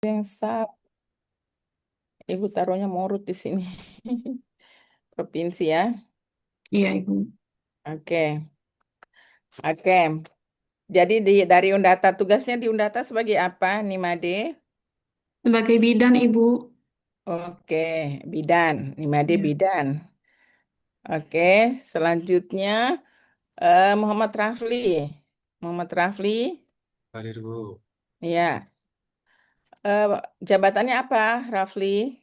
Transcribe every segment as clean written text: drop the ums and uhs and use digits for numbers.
Yang Ibu taruhnya Morut di sini. Provinsi ya. Iya, Ibu. Oke. Oke. Jadi dari Undata tugasnya di Undata sebagai apa nih Made? Sebagai bidan, Ibu. Oke, bidan. Nih Made Ya. bidan. Oke, selanjutnya Muhammad Rafli. Muhammad Rafli, Hadir Bu. ya. Eh, Jabatannya apa, Rafli?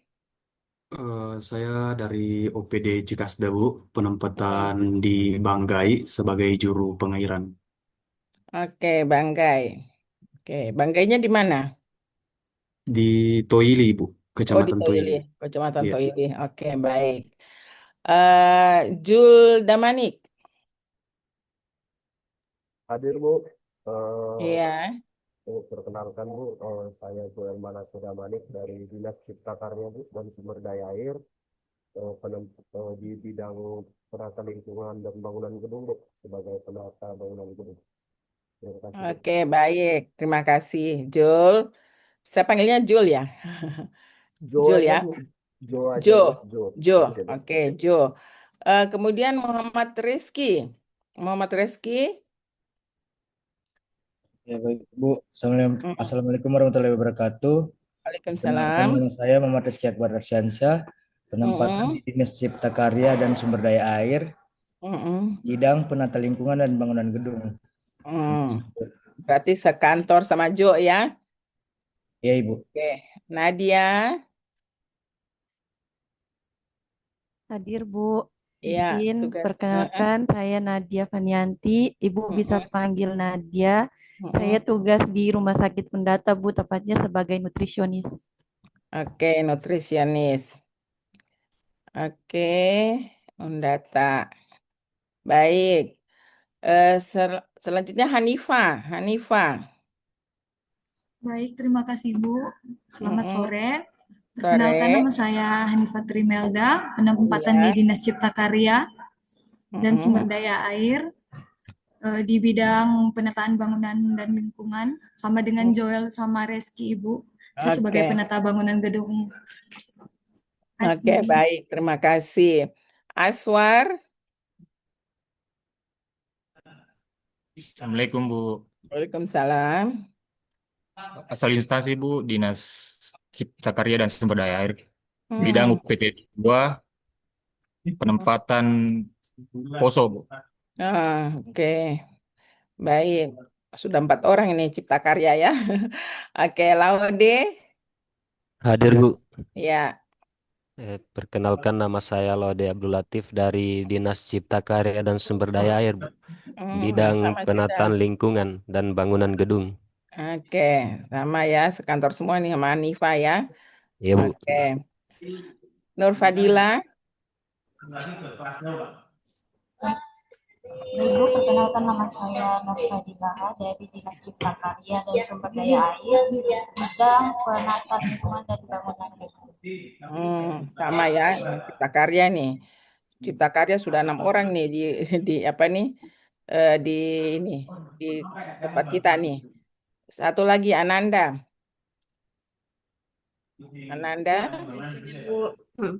Saya dari OPD Cikasda Bu, Hmm. penempatan di Banggai sebagai juru pengairan Oke, Banggai. Oke, Banggainya di mana? di Toili Bu, Oh, di Kecamatan Toili, Toili. Kecamatan Iya. Toili. Oke, baik. Jul Damanik. Hadir Bu. Eh, Iya. Perkenalkan Bu, saya Joel Manasuda Manik dari Dinas Cipta Karya Bu dan Sumber Daya Air, di bidang penata lingkungan dan bangunan gedung Bu, sebagai penata bangunan gedung. Terima kasih Bu. Oke, baik. Terima kasih, Jul. Saya panggilnya Jul ya. Jo Jul aja ya. Bu, Jo aja Bu, Jo. Jo. Jo. Oke Bu. Oke, Jo. Kemudian Muhammad Rizky. Muhammad Rizky. Ya baik Bu, Mm. Assalamualaikum warahmatullahi wabarakatuh. Perkenalkan Waalaikumsalam. nama saya Muhammad Rizky Akbar Arsyansyah, penempatan di Mm-mm. Dinas Cipta Karya dan Sumber Daya Air, Mm-mm. bidang penata lingkungan dan bangunan gedung. Mm. Berarti sekantor sama Jo ya. Ya Ibu. Oke, Nadia. Hadir Bu, Iya, izin tugas. perkenalkan saya Nadia Fanianti. Ibu bisa Mm-mm. panggil Nadia. Saya Mm-mm. tugas di Rumah Sakit Undata Bu, tepatnya sebagai nutrisionis. Oke, nutrisionis. Oke, Undata. Baik. Selanjutnya Hanifah. Hanifah. Baik, terima kasih Bu. Selamat Mm-mm. sore. Perkenalkan Sore. nama saya Hanifah Trimelda, penempatan di Iya. Dinas Cipta Karya dan Sumber Mm-mm. Daya Air, di bidang penataan bangunan dan lingkungan, sama dengan Joel sama Reski Ibu. Saya sebagai Oke. penata bangunan gedung. Terima Oke, kasih. baik. Terima kasih. Aswar. Assalamualaikum Bu. Waalaikumsalam. Asal instansi Bu, Dinas Cipta Karya dan Sumber Daya Air. Bidang Hmm. UPT 2, penempatan Poso Bu. Oke. Baik. Sudah 4 orang ini Cipta Karya ya. Oke, Laude. Hadir Bu. Ya. Perkenalkan nama saya Laude Abdul Latif dari Dinas Cipta Karya dan Sumber Daya Air, Bu. Bidang Sama juga. penataan lingkungan dan bangunan gedung. Oke, sama ya, sekantor semua nih sama Nifa ya. Ya Bu. Oke, Nur Fadila. Ibu, perkenalkan nama saya Nur Fadila dari Dinas Cipta Karya dan Sumber Daya Air, bidang penataan lingkungan dan bangunan gedung. Sama ya, ini Cipta Karya nih. Cipta Karya sudah 6 orang nih di di apa nih di ini di tempat kita nih. Satu lagi Ananda. Ananda, Di sini Bu, ya.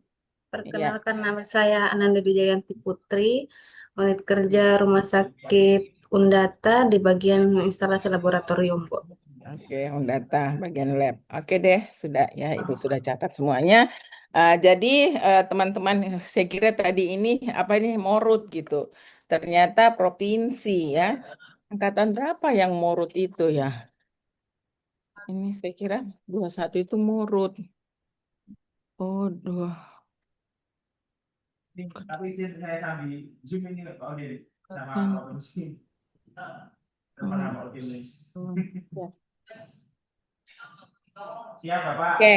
perkenalkan nama saya Ananda Dujayanti Putri, unit kerja Rumah Sakit Undata di bagian instalasi laboratorium Bu. Oke, data bagian lab. Oke deh, sudah ya, Ibu sudah catat semuanya. Jadi teman-teman, saya kira tadi ini apa ini Morut gitu. Ternyata provinsi ya. Angkatan berapa yang Morut itu ya? Ini saya kira 21 itu Morut. Oh, dua. Oke,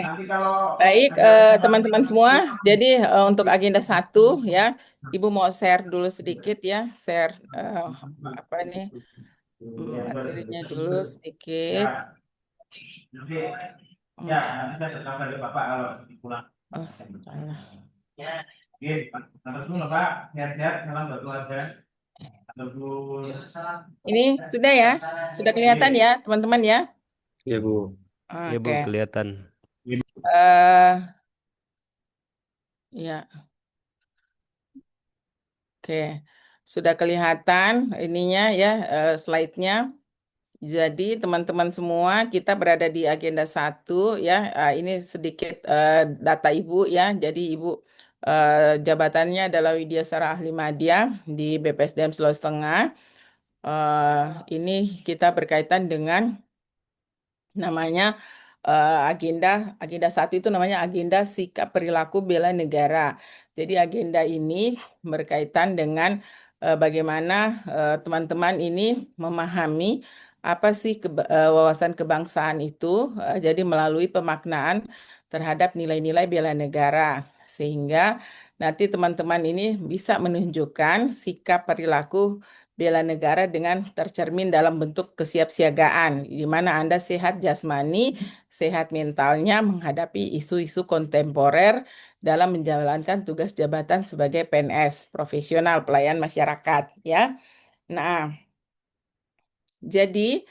baik teman-teman semua. Jadi untuk agenda 1 ya, Ibu mau share dulu sedikit ya, share apa ini materinya dulu sedikit. Oh, salah. Ini sudah ya, sudah kelihatan ya teman-teman ya. Ya Bu. Ya Bu, Oke. kelihatan. eh ya, oke. Sudah kelihatan ininya ya, slide-nya. Jadi teman-teman semua kita berada di agenda 1 ya. Ini sedikit data Ibu ya. Jadi Ibu jabatannya adalah Widyasara Ahli Madya di BPSDM Sulawesi Tengah. Ini kita berkaitan dengan namanya agenda agenda 1 itu namanya agenda sikap perilaku bela negara. Jadi agenda ini berkaitan dengan bagaimana teman-teman ini memahami apa sih wawasan kebangsaan itu. Jadi melalui pemaknaan terhadap nilai-nilai bela negara sehingga nanti teman-teman ini bisa menunjukkan sikap perilaku bela negara dengan tercermin dalam bentuk kesiapsiagaan, di mana Anda sehat jasmani, sehat mentalnya menghadapi isu-isu kontemporer dalam menjalankan tugas jabatan sebagai PNS, profesional pelayan masyarakat, ya. Nah, jadi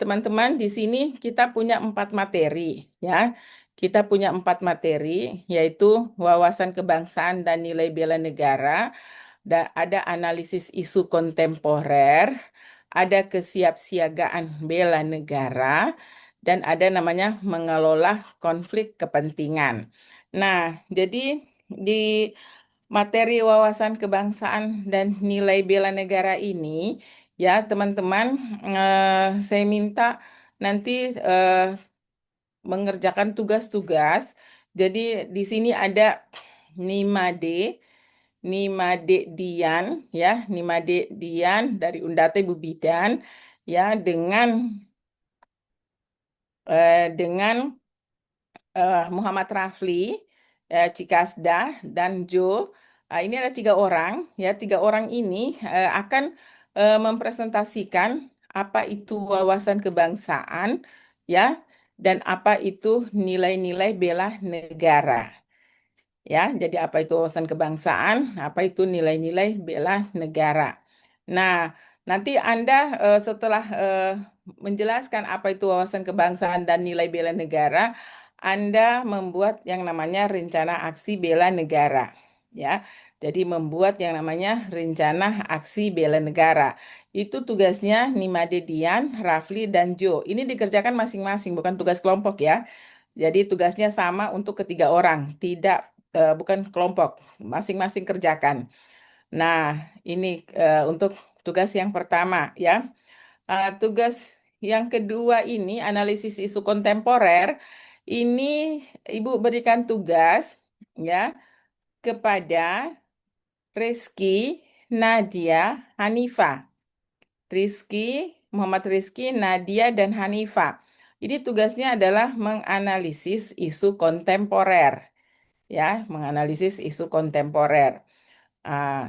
teman-teman di sini kita punya 4 materi, ya. Kita punya 4 materi, yaitu wawasan kebangsaan dan nilai bela negara, ada analisis isu kontemporer, ada kesiapsiagaan bela negara, dan ada namanya mengelola konflik kepentingan. Nah, jadi di materi wawasan kebangsaan dan nilai bela negara ini, ya teman-teman, saya minta nanti mengerjakan tugas-tugas. Jadi di sini ada Nimade, Nimade Dian ya, Nimade Dian dari Undata Ibu Bidan ya dengan Muhammad Rafli, Cikasda dan Jo. Ini ada 3 orang ya, 3 orang ini akan mempresentasikan apa itu wawasan kebangsaan ya dan apa itu nilai-nilai bela negara. Ya, jadi apa itu wawasan kebangsaan, apa itu nilai-nilai bela negara. Nah, nanti Anda setelah menjelaskan apa itu wawasan kebangsaan dan nilai bela negara, Anda membuat yang namanya rencana aksi bela negara. Ya, jadi membuat yang namanya rencana aksi bela negara. Itu tugasnya Nimade Dian, Rafli, dan Jo. Ini dikerjakan masing-masing, bukan tugas kelompok ya. Jadi tugasnya sama untuk ketiga orang, tidak bukan kelompok, masing-masing kerjakan. Nah, ini untuk tugas yang pertama ya. Tugas yang kedua ini analisis isu kontemporer. Ini Ibu berikan tugas ya kepada Rizky, Nadia, Hanifa. Muhammad Rizky, Nadia, dan Hanifa. Ini tugasnya adalah menganalisis isu kontemporer ya, menganalisis isu kontemporer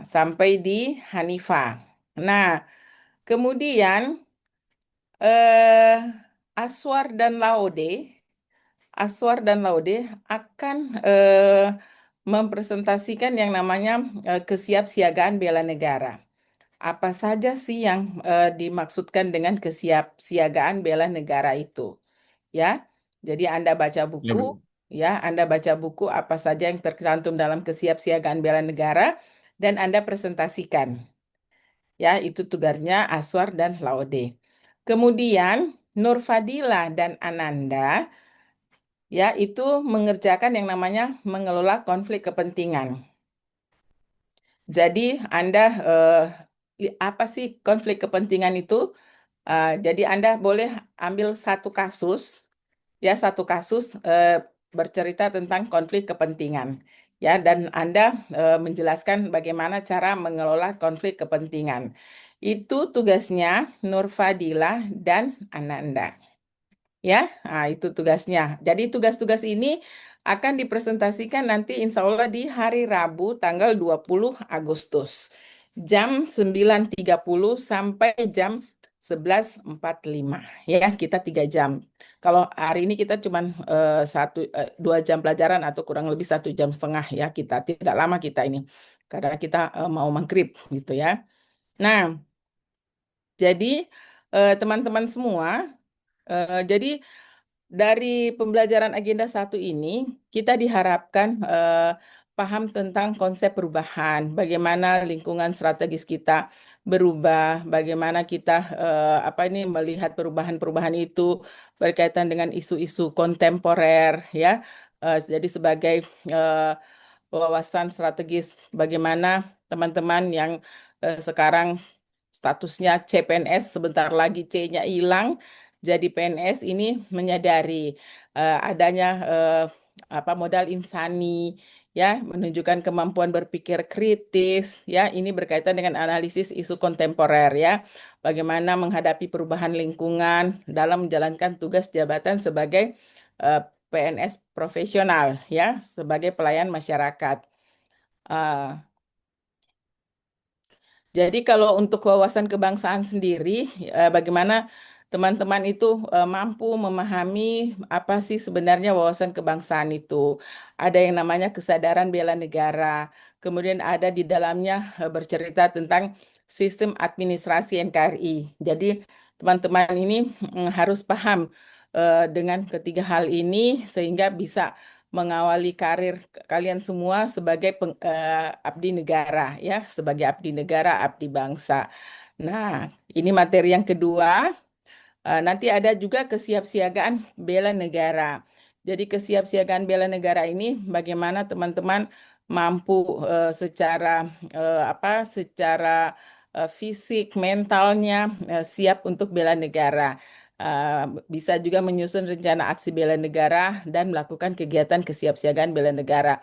sampai di Hanifa. Nah, kemudian eh, Aswar dan Laude, akan mempresentasikan yang namanya kesiapsiagaan bela negara. Apa saja sih yang dimaksudkan dengan kesiapsiagaan bela negara itu? Ya, jadi Anda baca Ya, buku. Bu. Ya, Anda baca buku apa saja yang tercantum dalam kesiapsiagaan bela negara dan Anda presentasikan. Ya, itu tugasnya Aswar dan Laude. Kemudian Nur Fadila dan Ananda ya itu mengerjakan yang namanya mengelola konflik kepentingan. Jadi Anda apa sih konflik kepentingan itu? Jadi Anda boleh ambil satu kasus bercerita tentang konflik kepentingan ya dan Anda menjelaskan bagaimana cara mengelola konflik kepentingan. Itu tugasnya Nur Fadila dan Ananda. Ya, itu tugasnya. Jadi tugas-tugas ini akan dipresentasikan nanti insya Allah di hari Rabu tanggal 20 Agustus. Jam 9.30 sampai jam 11.45. Ya, kita 3 jam. Kalau hari ini kita cuma 2 jam pelajaran atau kurang lebih 1,5 jam ya kita. Tidak lama kita ini. Karena kita mau maghrib gitu ya. Nah, jadi teman-teman semua, jadi dari pembelajaran agenda 1 ini, kita diharapkan paham tentang konsep perubahan, bagaimana lingkungan strategis kita berubah, bagaimana kita melihat perubahan-perubahan itu berkaitan dengan isu-isu kontemporer, ya. Jadi sebagai wawasan strategis, bagaimana teman-teman yang sekarang statusnya CPNS, sebentar lagi C-nya hilang, jadi PNS ini menyadari adanya modal insani, ya, menunjukkan kemampuan berpikir kritis, ya. Ini berkaitan dengan analisis isu kontemporer, ya, bagaimana menghadapi perubahan lingkungan dalam menjalankan tugas jabatan sebagai PNS profesional, ya, sebagai pelayan masyarakat. Eh, Jadi kalau untuk wawasan kebangsaan sendiri, bagaimana teman-teman itu mampu memahami apa sih sebenarnya wawasan kebangsaan itu. Ada yang namanya kesadaran bela negara, kemudian ada di dalamnya bercerita tentang sistem administrasi NKRI. Jadi teman-teman ini harus paham dengan ketiga hal ini sehingga bisa mengawali karir kalian semua sebagai abdi negara, ya, sebagai abdi negara, abdi bangsa. Nah, ini materi yang kedua. Nanti ada juga kesiapsiagaan bela negara. Jadi kesiapsiagaan bela negara ini bagaimana teman-teman mampu secara fisik, mentalnya siap untuk bela negara. Uh, Bisa juga menyusun rencana aksi bela negara dan melakukan kegiatan kesiapsiagaan bela negara.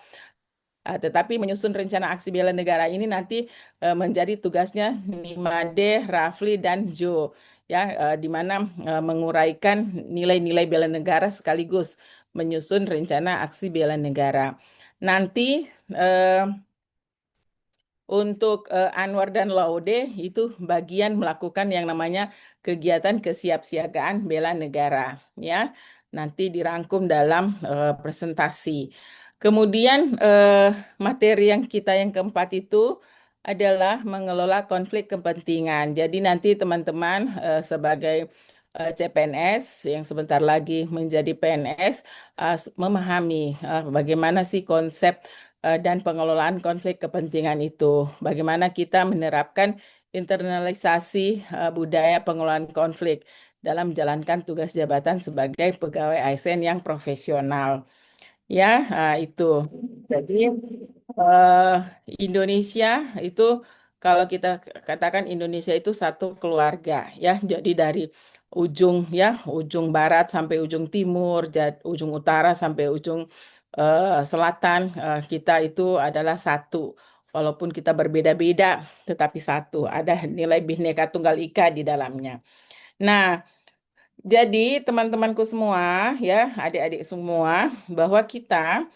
Tetapi menyusun rencana aksi bela negara ini nanti menjadi tugasnya Nimade, Rafli, dan Jo, ya, di mana menguraikan nilai-nilai bela negara sekaligus menyusun rencana aksi bela negara. Nanti eh, untuk Anwar dan Laude itu bagian melakukan yang namanya kegiatan kesiapsiagaan bela negara, ya. Nanti dirangkum dalam presentasi. Kemudian materi yang keempat itu adalah mengelola konflik kepentingan. Jadi nanti teman-teman sebagai CPNS yang sebentar lagi menjadi PNS memahami bagaimana sih konsep dan pengelolaan konflik kepentingan itu. Bagaimana kita menerapkan internalisasi budaya pengelolaan konflik dalam menjalankan tugas jabatan sebagai pegawai ASN yang profesional. Ya, itu. Jadi eh, Indonesia itu kalau kita katakan Indonesia itu satu keluarga, ya. Jadi dari ujung barat sampai ujung timur, ujung utara sampai ujung selatan, kita itu adalah satu. Walaupun kita berbeda-beda, tetapi satu. Ada nilai Bhinneka Tunggal Ika di dalamnya. Nah, jadi teman-temanku semua, ya, adik-adik semua, bahwa kita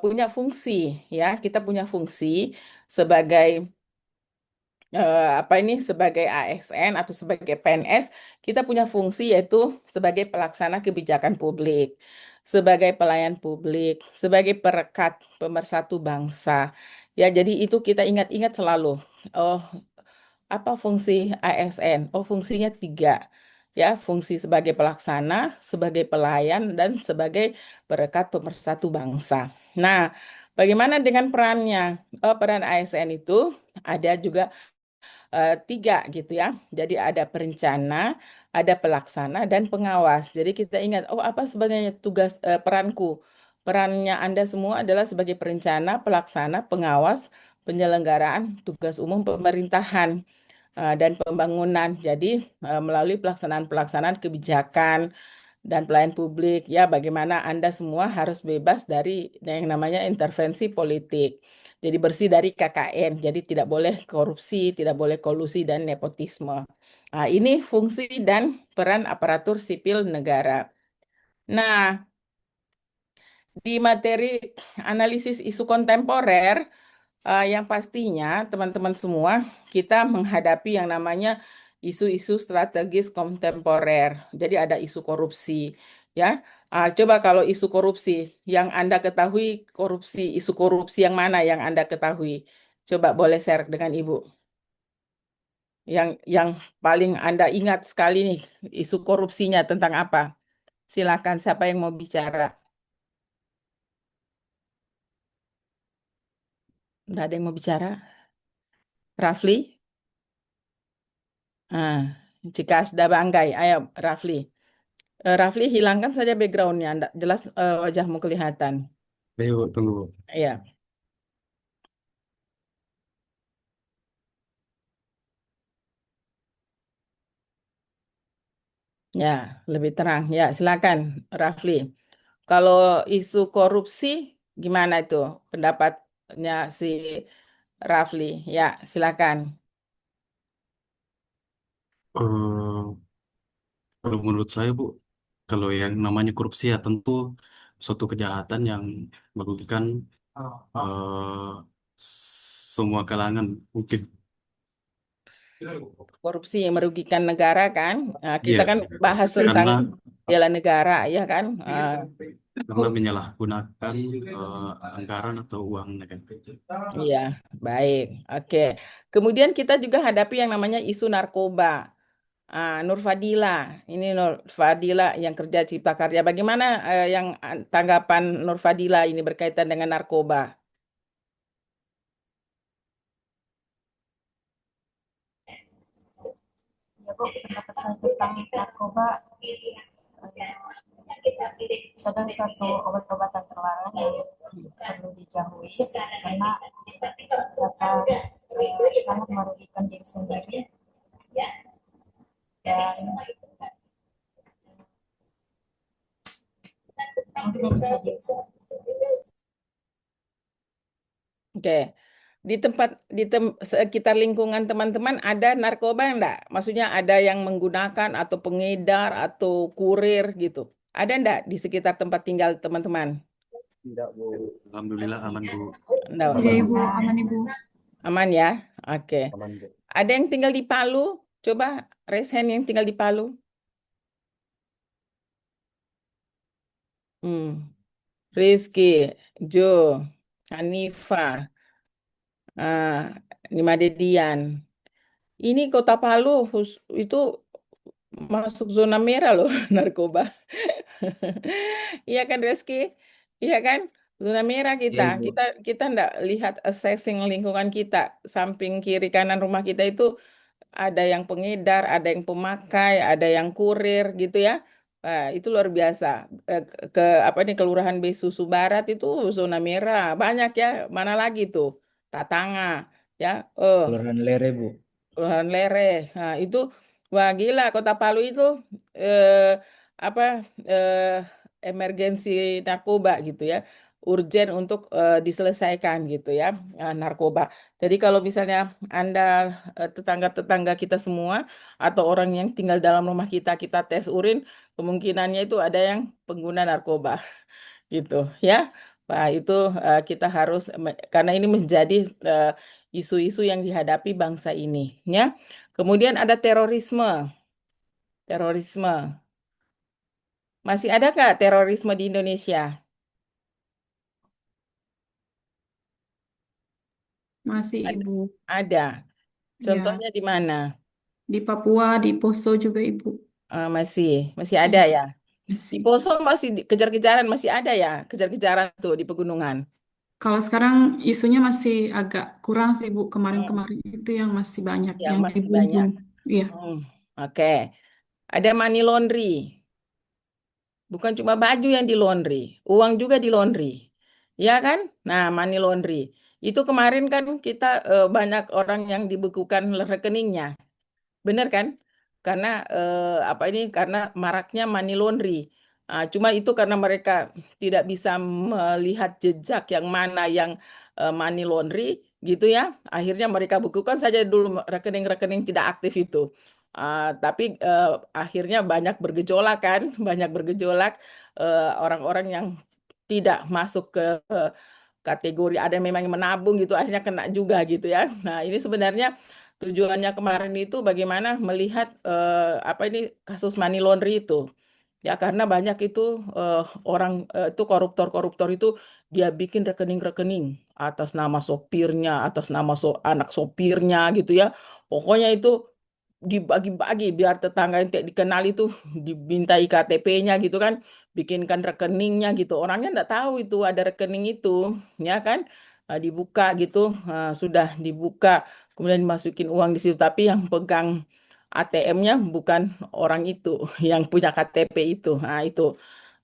punya fungsi, ya, kita punya fungsi sebagai sebagai ASN atau sebagai PNS, kita punya fungsi yaitu sebagai pelaksana kebijakan publik, sebagai pelayan publik, sebagai perekat pemersatu bangsa. Ya, jadi itu kita ingat-ingat selalu. Oh, apa fungsi ASN? Oh, fungsinya 3. Ya, fungsi sebagai pelaksana, sebagai pelayan, dan sebagai perekat pemersatu bangsa. Nah, bagaimana dengan perannya? Oh, peran ASN itu ada juga 3 gitu, ya. Jadi ada perencana, ada pelaksana, dan pengawas. Jadi kita ingat, oh, apa sebenarnya tugas peranku? Perannya Anda semua adalah sebagai perencana, pelaksana, pengawas, penyelenggaraan tugas umum pemerintahan dan pembangunan. Jadi melalui pelaksanaan kebijakan dan pelayan publik, ya, bagaimana Anda semua harus bebas dari yang namanya intervensi politik. Jadi bersih dari KKN, jadi tidak boleh korupsi, tidak boleh kolusi dan nepotisme. Nah, ini fungsi dan peran aparatur sipil negara. Nah, di materi analisis isu kontemporer, yang pastinya teman-teman semua kita menghadapi yang namanya isu-isu strategis kontemporer. Jadi ada isu korupsi, ya. Coba kalau isu korupsi yang Anda ketahui, isu korupsi yang mana yang Anda ketahui? Coba boleh share dengan Ibu. Yang paling Anda ingat sekali nih, isu korupsinya tentang apa? Silakan, siapa yang mau bicara? Nggak ada yang mau bicara? Rafli? Ah, jika sudah banggai, ayo Rafli. Rafli, hilangkan saja backgroundnya, nggak jelas wajahmu kelihatan. Ayo, tunggu. Iya, ya, lebih terang. Ya, silakan Rafli. Kalau isu korupsi, gimana itu pendapatnya si Rafli? Ya, silakan. Eh, Kalau menurut saya, Bu, kalau yang namanya korupsi ya tentu suatu kejahatan yang merugikan eh, semua kalangan mungkin. Korupsi yang merugikan negara kan? Nah, kita Iya, kan bahas tentang karena bela negara, ya kan? karena menyalahgunakan anggaran atau uang negara. Iya, baik. Oke. Kemudian kita juga hadapi yang namanya isu narkoba. Nur Fadila, ini Nur Fadila yang kerja Cipta Karya. Bagaimana yang tanggapan Nur Fadila ini berkaitan dengan narkoba? Ya Bu, pendapat saya tentang narkoba sedang suatu obat-obatan terlarang yang perlu dijauhi karena dapat sangat merugikan diri sendiri dan mungkin itu saja. Oke. Di sekitar lingkungan teman-teman ada narkoba enggak? Maksudnya ada yang menggunakan atau pengedar atau kurir gitu. Ada enggak di sekitar tempat tinggal teman-teman? Tidak, Bu. Alhamdulillah aman, Bu. Enggak. Iya Ibu, aman Ibu. Aman ya? Oke. Aman, Bu. Ada yang tinggal di Palu? Coba raise hand yang tinggal di Palu. Rizky, Jo, Hanifa, Nima Dedian. Ini Kota Palu itu masuk zona merah loh narkoba. Iya kan Rizky? Iya kan? Zona merah kita. Iya Ibu. Kita ndak lihat assessing lingkungan kita. Samping kiri kanan rumah kita itu ada yang pengedar, ada yang pemakai, ada yang kurir gitu ya. Itu luar biasa. Apa nih Kelurahan Besusu Barat itu zona merah banyak ya. Mana lagi tuh? Tatanga ya. Kelurahan Lere Bu. Kelurahan Lereh. Nah, itu wah gila Kota Palu itu eh, apa eh, emergensi narkoba gitu ya. Urgen untuk diselesaikan gitu ya, narkoba. Jadi kalau misalnya Anda tetangga-tetangga kita semua atau orang yang tinggal dalam rumah kita kita tes urin, kemungkinannya itu ada yang pengguna narkoba gitu ya. Wah, itu kita harus karena ini menjadi isu-isu yang dihadapi bangsa ini ya. Kemudian ada terorisme. Terorisme. Masih ada nggak terorisme di Indonesia? Masih Ibu. Ada. Ya, Contohnya di mana? di Papua, di Poso juga Ibu. Masih ada Iya, ya. Di masih. Poso masih kejar-kejaran masih ada ya, kejar-kejaran tuh di pegunungan. Kalau sekarang isunya masih agak kurang sih Bu. Hmm, Kemarin-kemarin itu yang masih banyak yang yang masih banyak. dibunuh. Iya. Hmm, oke. Ada money laundry. Bukan cuma baju yang di laundry, uang juga di laundry. Ya kan? Nah, money laundry. Itu kemarin kan kita banyak orang yang dibekukan rekeningnya. Benar kan? Karena apa ini? Karena maraknya money laundry. Cuma itu karena mereka tidak bisa melihat jejak yang mana yang money laundry gitu ya. Akhirnya mereka bukukan saja dulu rekening-rekening tidak aktif itu. Tapi akhirnya banyak bergejolak kan, banyak bergejolak orang-orang yang tidak masuk ke kategori ada yang memang menabung gitu akhirnya kena juga gitu ya. Nah, ini sebenarnya tujuannya kemarin itu bagaimana melihat apa ini kasus money laundry itu. Ya karena banyak itu orang itu koruptor-koruptor itu dia bikin rekening-rekening atas nama sopirnya, atas nama anak sopirnya gitu ya. Pokoknya itu dibagi-bagi biar tetangga yang tidak dikenal itu dimintai KTP-nya gitu kan, bikinkan rekeningnya gitu. Orangnya nggak tahu itu ada rekening itu, ya kan? Dibuka gitu, sudah dibuka, kemudian dimasukin uang di situ. Tapi yang pegang ATM-nya bukan orang itu, yang punya KTP itu. Nah itu.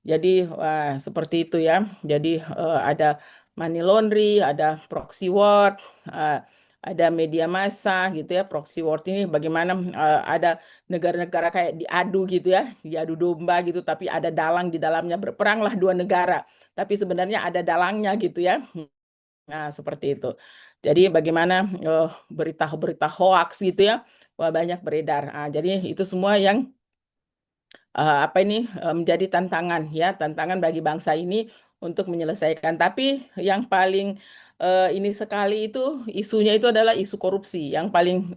Jadi seperti itu ya. Jadi ada money laundry, ada proxy war, eh, ada media massa gitu ya. Proxy war ini bagaimana ada negara-negara kayak diadu gitu ya, diadu domba gitu, tapi ada dalang di dalamnya, berperanglah dua negara, tapi sebenarnya ada dalangnya gitu ya. Nah, seperti itu. Jadi bagaimana berita-berita hoax gitu ya, wah banyak beredar. Jadi itu semua yang apa ini menjadi tantangan ya, tantangan bagi bangsa ini untuk menyelesaikan. Tapi yang paling ini sekali itu isunya itu adalah isu korupsi yang paling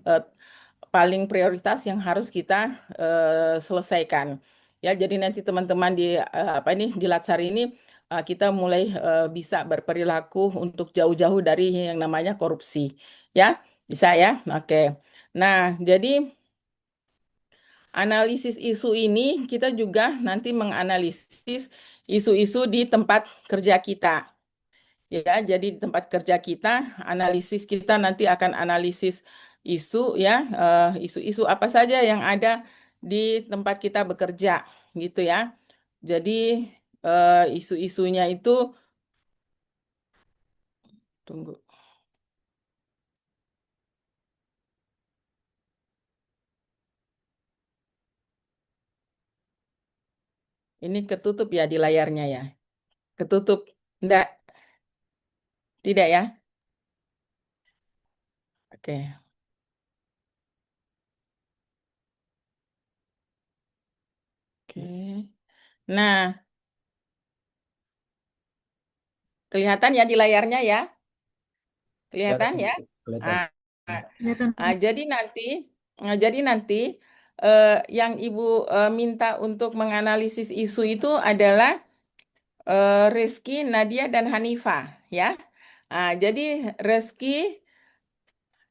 prioritas yang harus kita selesaikan. Ya, jadi nanti teman-teman di apa ini di Latsar ini kita mulai bisa berperilaku untuk jauh-jauh dari yang namanya korupsi. Ya, bisa ya. Oke. Nah, jadi analisis isu ini kita juga nanti menganalisis isu-isu di tempat kerja kita. Ya, jadi di tempat kerja kita, analisis kita nanti akan analisis isu ya, isu-isu apa saja yang ada di tempat kita bekerja gitu ya. Jadi isu-isunya itu tunggu. Ini ketutup ya di layarnya ya. Ketutup. Enggak, tidak ya? Oke. Oke. Nah, kelihatan ya di layarnya ya? Kelihatan ya? Kelihatan. Ah, jadi nanti yang Ibu minta untuk menganalisis isu itu adalah Rizky, Nadia, dan Hanifah ya. Jadi Rizky,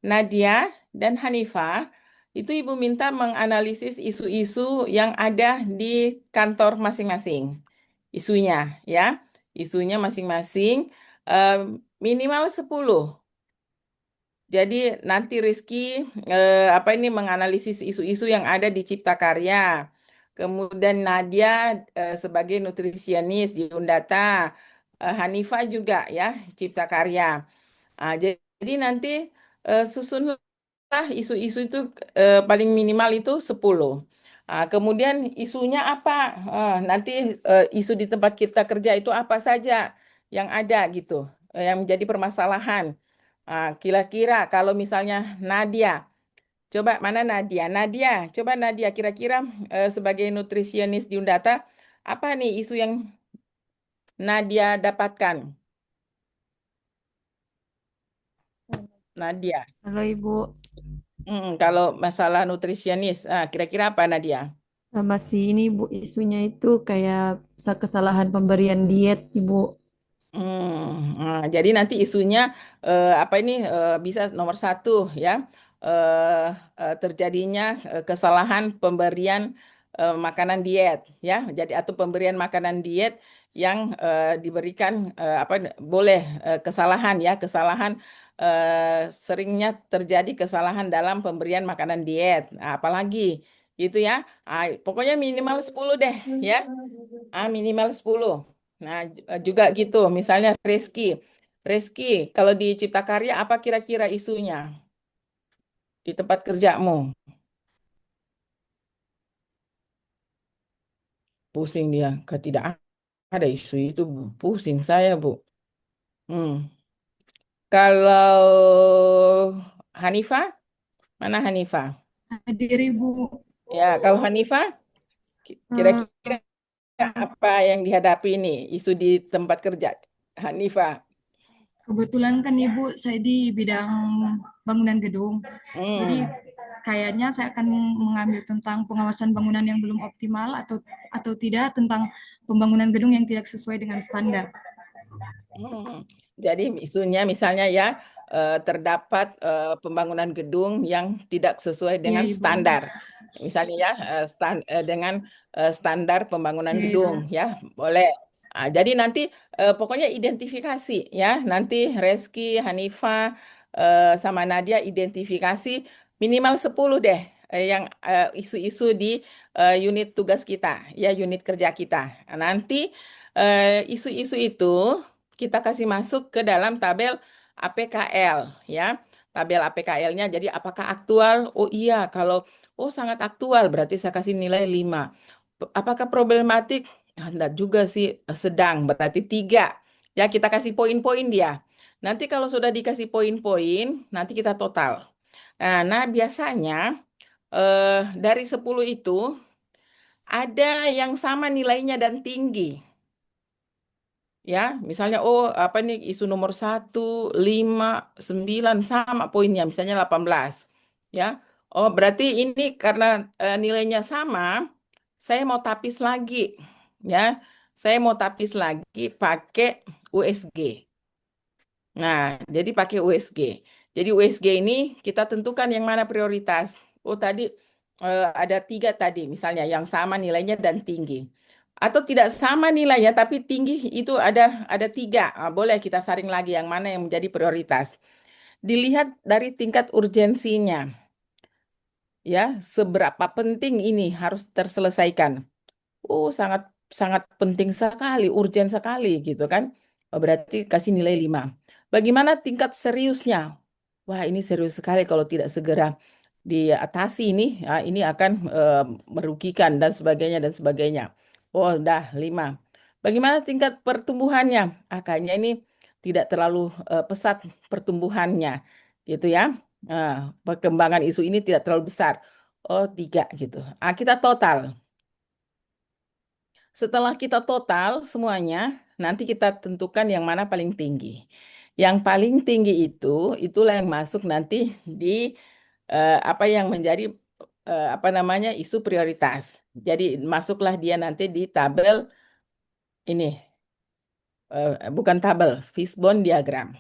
Nadia, dan Hanifah itu Ibu minta menganalisis isu-isu yang ada di kantor masing-masing. Isunya ya. Isunya masing-masing eh, minimal 10. Jadi nanti Rizky apa ini menganalisis isu-isu yang ada di Cipta Karya. Kemudian Nadia sebagai nutrisionis di Undata, Hanifah juga ya Cipta Karya. Jadi nanti susunlah isu-isu itu paling minimal itu 10. Kemudian isunya apa? Nanti isu di tempat kita kerja itu apa saja yang ada gitu, yang menjadi permasalahan. Kira-kira kalau misalnya Nadia, coba mana Nadia? Nadia, coba Nadia kira-kira sebagai nutrisionis di Undata, apa nih isu yang Nadia dapatkan? Nadia. Halo Ibu, Kalau masalah nutrisionis, kira-kira apa Nadia? masih ini Ibu isunya itu kayak kesalahan pemberian diet Ibu. Jadi nanti isunya apa ini bisa nomor satu ya terjadinya kesalahan pemberian makanan diet ya. Jadi atau pemberian makanan diet yang diberikan apa boleh kesalahan ya kesalahan seringnya terjadi kesalahan dalam pemberian makanan diet. Apalagi gitu ya. Pokoknya minimal 10 deh ya. Minimal 10. Nah, juga gitu. Misalnya Reski. Reski, kalau di Cipta Karya apa kira-kira isunya di tempat kerjamu? Pusing dia. Tidak ada isu itu, Bu. Pusing saya, Bu. Hmm. Kalau Hanifah, mana Hanifah? Hadir Ibu. Ya, kalau Hanifah, kira-kira apa yang dihadapi ini isu di tempat kerja Hanifah? Kebetulan kan Ibu saya di bidang bangunan gedung. Jadi kayaknya saya akan mengambil tentang pengawasan bangunan yang belum optimal atau tidak tentang pembangunan gedung yang tidak sesuai dengan standar. Jadi isunya misalnya ya terdapat pembangunan gedung yang tidak sesuai Iya, dengan Ibu. standar. Misalnya ya, dengan standar pembangunan Iya, Ibu. gedung ya, boleh. Jadi nanti pokoknya identifikasi ya, nanti Reski, Hanifa, sama Nadia identifikasi minimal 10 deh yang isu-isu di unit tugas kita, ya unit kerja kita. Nanti isu-isu itu kita kasih masuk ke dalam tabel APKL ya. Tabel APKL-nya jadi apakah aktual? Oh iya, kalau sangat aktual berarti saya kasih nilai 5. Apakah problematik? Enggak juga sih, sedang berarti 3. Ya, kita kasih poin-poin dia. Nanti kalau sudah dikasih poin-poin, nanti kita total. Nah, biasanya dari 10 itu ada yang sama nilainya dan tinggi. Ya, misalnya apa nih isu nomor 1, 5, 9 sama poinnya, misalnya 18. Ya. Oh, berarti ini karena nilainya sama, saya mau tapis lagi. Ya. Saya mau tapis lagi pakai USG. Nah, jadi pakai USG. Jadi USG ini kita tentukan yang mana prioritas. Oh, tadi ada 3 tadi, misalnya yang sama nilainya dan tinggi. Atau tidak sama nilainya tapi tinggi itu ada 3. Boleh kita saring lagi yang mana yang menjadi prioritas. Dilihat dari tingkat urgensinya. Ya, seberapa penting ini harus terselesaikan. Sangat sangat penting sekali, urgen sekali gitu kan. Berarti kasih nilai 5. Bagaimana tingkat seriusnya? Wah, ini serius sekali kalau tidak segera diatasi ini akan merugikan dan sebagainya dan sebagainya. Oh, dah 5. Bagaimana tingkat pertumbuhannya? Kayaknya ini tidak terlalu pesat pertumbuhannya, gitu ya. Perkembangan isu ini tidak terlalu besar. Oh, 3 gitu. Kita total. Setelah kita total semuanya, nanti kita tentukan yang mana paling tinggi. Yang paling tinggi itulah yang masuk nanti di apa yang menjadi apa namanya isu prioritas. Jadi masuklah dia nanti di tabel ini, bukan tabel, fishbone diagram.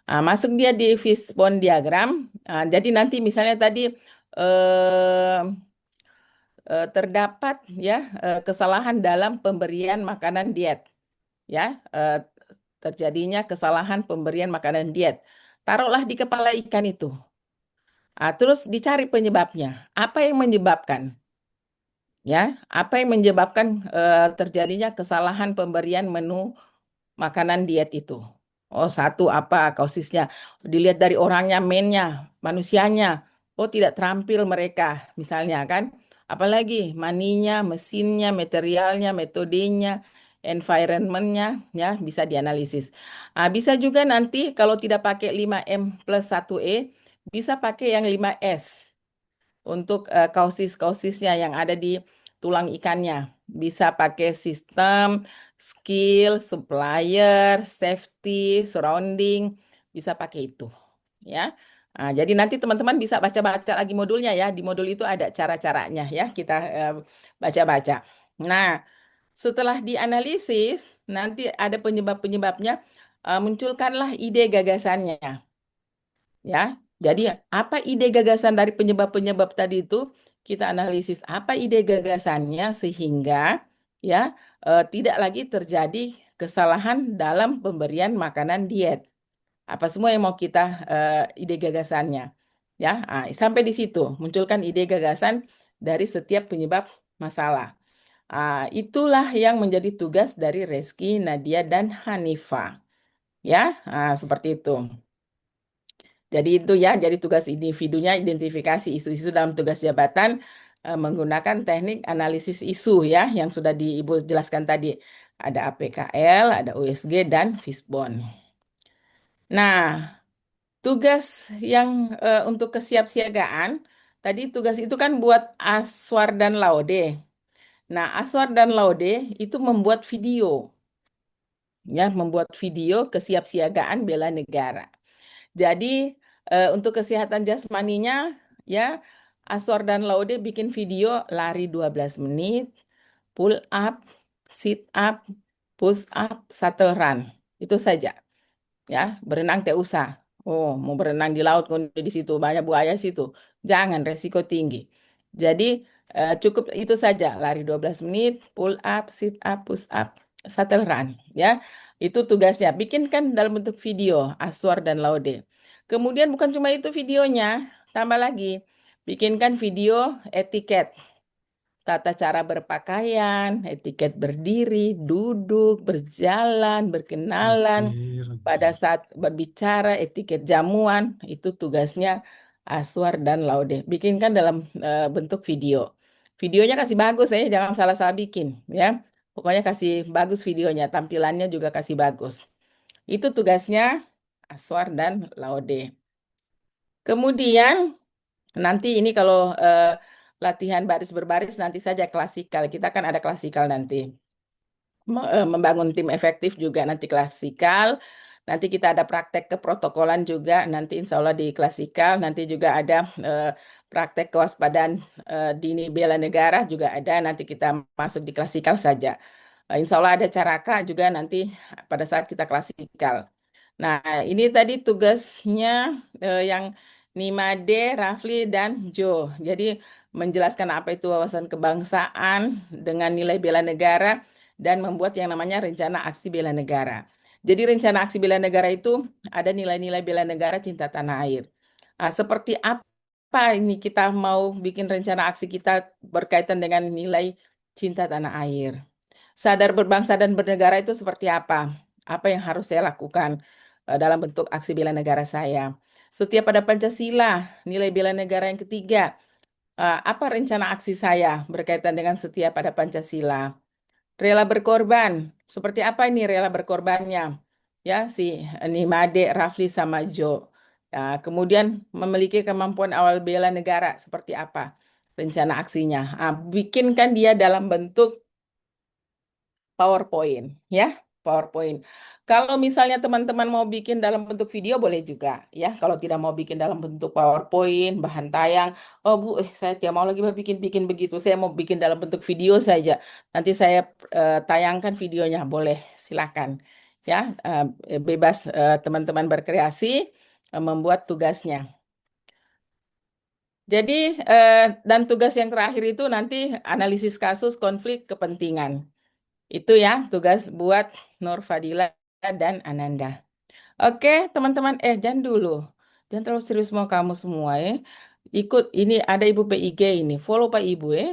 Masuk dia di fishbone diagram. Jadi nanti misalnya tadi eh, terdapat ya kesalahan dalam pemberian makanan diet. Ya, terjadinya kesalahan pemberian makanan diet. Taruhlah di kepala ikan itu. Terus dicari penyebabnya. Apa yang menyebabkan? Ya, apa yang menyebabkan terjadinya kesalahan pemberian menu makanan diet itu? Satu apa kausisnya? Dilihat dari orangnya, mainnya, manusianya. Tidak terampil mereka, misalnya kan. Apalagi maninya, mesinnya, materialnya, metodenya, environmentnya, ya bisa dianalisis. Bisa juga nanti kalau tidak pakai 5M plus 1E, bisa pakai yang 5S untuk kausis-kausisnya yang ada di tulang ikannya. Bisa pakai sistem, skill, supplier, safety, surrounding, bisa pakai itu. Ya. Jadi nanti teman-teman bisa baca-baca lagi modulnya ya. Di modul itu ada cara-caranya ya. Kita baca-baca. Nah, setelah dianalisis, nanti ada penyebab-penyebabnya, munculkanlah ide gagasannya. Ya, jadi apa ide gagasan dari penyebab-penyebab tadi itu kita analisis apa ide gagasannya sehingga ya tidak lagi terjadi kesalahan dalam pemberian makanan diet. Apa semua yang mau kita ide gagasannya, ya sampai di situ munculkan ide gagasan dari setiap penyebab masalah. Itulah yang menjadi tugas dari Reski, Nadia, dan Hanifa. Ya, seperti itu. Jadi itu ya, jadi tugas individunya identifikasi isu-isu dalam tugas jabatan menggunakan teknik analisis isu ya, yang sudah Ibu jelaskan tadi. Ada APKL, ada USG, dan Fishbone. Nah, tugas yang untuk kesiapsiagaan, tadi tugas itu kan buat Aswar dan Laude. Nah, Aswar dan Laude itu membuat video. Ya, membuat video kesiapsiagaan bela negara. Jadi untuk kesehatan jasmaninya ya Aswar dan Laude bikin video lari 12 menit, pull up, sit up, push up, shuttle run. Itu saja. Ya, berenang tidak usah. Oh, mau berenang di laut kalau di situ banyak buaya situ. Jangan, resiko tinggi. Jadi cukup itu saja, lari 12 menit, pull up, sit up, push up, shuttle run ya. Itu tugasnya. Bikinkan dalam bentuk video, Aswar dan Laude. Kemudian bukan cuma itu videonya, tambah lagi. Bikinkan video etiket, tata cara berpakaian, etiket berdiri, duduk, berjalan, berkenalan, pada saat berbicara, etiket jamuan, itu tugasnya Aswar dan Laude. Bikinkan dalam bentuk video. Videonya kasih bagus ya, jangan salah-salah bikin ya. Pokoknya kasih bagus videonya, tampilannya juga kasih bagus. Itu tugasnya Aswar dan Laude. Kemudian nanti ini kalau latihan baris berbaris nanti saja klasikal. Kita kan ada klasikal nanti. Membangun tim efektif juga nanti klasikal. Nanti kita ada praktek keprotokolan juga nanti insya Allah di klasikal. Nanti juga ada praktek kewaspadaan dini bela negara juga ada. Nanti kita masuk di klasikal saja. Insya Allah ada caraka juga nanti pada saat kita klasikal. Nah, ini tadi tugasnya yang Nimade, Rafli, dan Jo. Jadi menjelaskan apa itu wawasan kebangsaan dengan nilai bela negara dan membuat yang namanya rencana aksi bela negara. Jadi rencana aksi bela negara itu ada nilai-nilai bela negara cinta tanah air. Nah, seperti apa ini kita mau bikin rencana aksi kita berkaitan dengan nilai cinta tanah air? Sadar berbangsa dan bernegara itu seperti apa? Apa yang harus saya lakukan dalam bentuk aksi bela negara saya? Setiap pada Pancasila, nilai bela negara yang ketiga, apa rencana aksi saya berkaitan dengan setiap pada Pancasila? Rela berkorban, seperti apa ini rela berkorbannya? Ya, si Nimade, Rafli, sama Jo. Kemudian memiliki kemampuan awal bela negara, seperti apa rencana aksinya? Bikinkan dia dalam bentuk PowerPoint, ya, PowerPoint. Kalau misalnya teman-teman mau bikin dalam bentuk video boleh juga, ya. Kalau tidak mau bikin dalam bentuk PowerPoint, bahan tayang, oh Bu, saya tidak mau lagi bikin begitu. Saya mau bikin dalam bentuk video saja. Nanti saya tayangkan videonya, boleh, silakan, ya. Bebas teman-teman berkreasi membuat tugasnya. Jadi dan tugas yang terakhir itu nanti analisis kasus konflik kepentingan. Itu ya tugas buat Nur Fadila dan Ananda. Oke, teman-teman, jangan dulu. Jangan terlalu serius mau kamu semua ya. Ikut ini ada Ibu PIG ini. Follow Pak Ibu ya.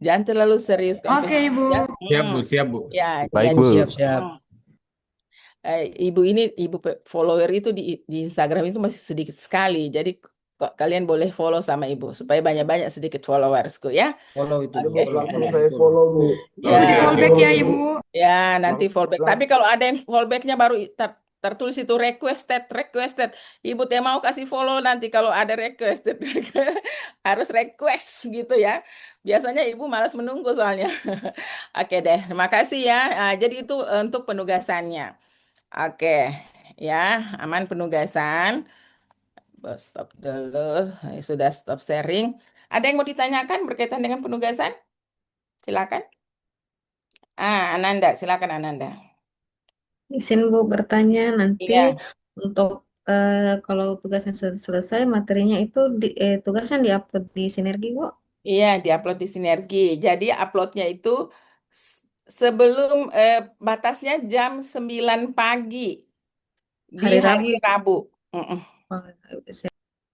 Jangan terlalu serius Oke, Ibu. ya. Siap, Bu. Siap, Bu. Ya, Baik, janji. Bu. Siap-siap. Ibu ini follower itu di Instagram itu masih sedikit sekali. Jadi kalian boleh follow sama Ibu supaya banyak-banyak sedikit followersku ya. Follow itu, Bu. Oke. Langsung saya follow, Bu. Ya. Itu di fallback ya, Ibu. Ya, nanti fallback. Tapi kalau ada yang fallbacknya baru tertulis itu requested. Ibu teh mau kasih follow nanti kalau ada requested. Harus request gitu ya. Biasanya Ibu malas menunggu soalnya. Oke deh, terima kasih ya. Jadi itu untuk penugasannya. Oke, ya, aman penugasan. Stop dulu. Sudah stop sharing. Ada yang mau ditanyakan berkaitan dengan penugasan? Silakan. Ananda, silakan Ananda. Izin Bu bertanya nanti Iya. untuk kalau tugasnya sudah selesai, materinya itu tugasnya diupload di Sinergi, Bu? Iya, diupload di Sinergi. Jadi uploadnya itu sebelum batasnya jam 9 pagi di Hari Rabu. hari Rabu. Oh, siap.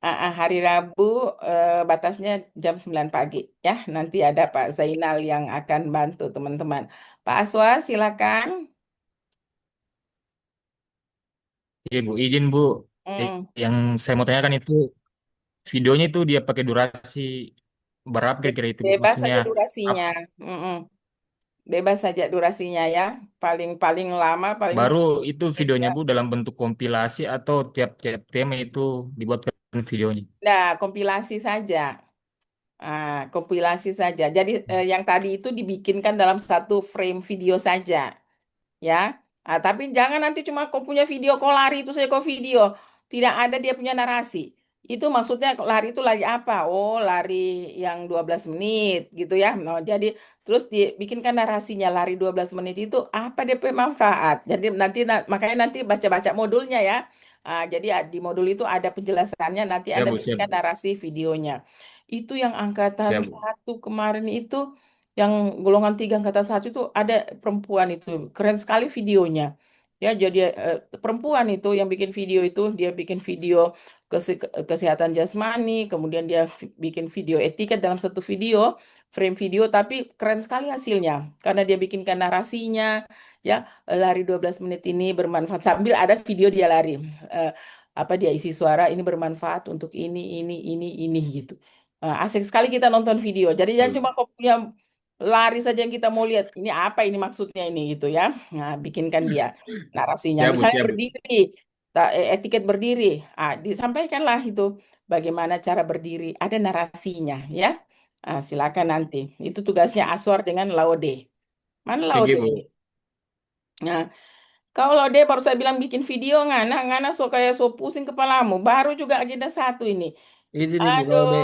Hari Rabu batasnya jam 9 pagi ya. Nanti ada Pak Zainal yang akan bantu teman-teman. Pak Aswa, silakan. Iya, Bu. Izin, Bu. Yang saya mau tanyakan itu videonya itu dia pakai durasi berapa kira-kira itu, Bu? Bebas Maksudnya saja durasinya. Bebas saja durasinya ya. Paling lama paling baru 10 itu menit videonya, ya. Bu, dalam bentuk kompilasi atau tiap-tiap tema itu dibuatkan videonya? Nah, kompilasi saja. Kompilasi saja. Jadi yang tadi itu dibikinkan dalam satu frame video saja, ya. Tapi jangan nanti cuma kau punya video kau lari itu saya kau video, tidak ada dia punya narasi. Itu maksudnya lari itu lari apa? Oh, lari yang 12 menit gitu ya. Nah, jadi terus dibikinkan narasinya lari 12 menit itu apa DP manfaat. Jadi makanya nanti baca-baca modulnya ya. Jadi di modul itu ada penjelasannya, nanti Siap Anda Bu, siap bikinkan Bu. narasi videonya. Itu yang angkatan Siap Bu. 1 kemarin itu, yang golongan 3 angkatan 1 itu ada perempuan itu. Keren sekali videonya. Ya, jadi perempuan itu yang bikin video itu, dia bikin video kesehatan jasmani, kemudian dia bikin video etiket dalam satu video, frame video, tapi keren sekali hasilnya karena dia bikinkan narasinya, ya lari 12 menit ini bermanfaat sambil ada video dia lari. Eh, apa dia isi suara ini bermanfaat untuk ini gitu. Asik sekali kita nonton video. Jadi jangan cuma kok punya lari saja yang kita mau lihat. Ini apa ini maksudnya ini gitu ya. Nah, bikinkan dia narasinya. Siap Bu, Misalnya siap Bu. berdiri, etiket berdiri. Disampaikanlah itu bagaimana cara berdiri. Ada narasinya ya. Silakan nanti. Itu tugasnya Aswar dengan Laude. Mana Oke Laude? Bu. Nah, kalau Laude baru saya bilang bikin video ngana, ngana so kayak so pusing kepalamu. Baru juga agenda 1 ini. Itu nih Bu Aduh, Laude.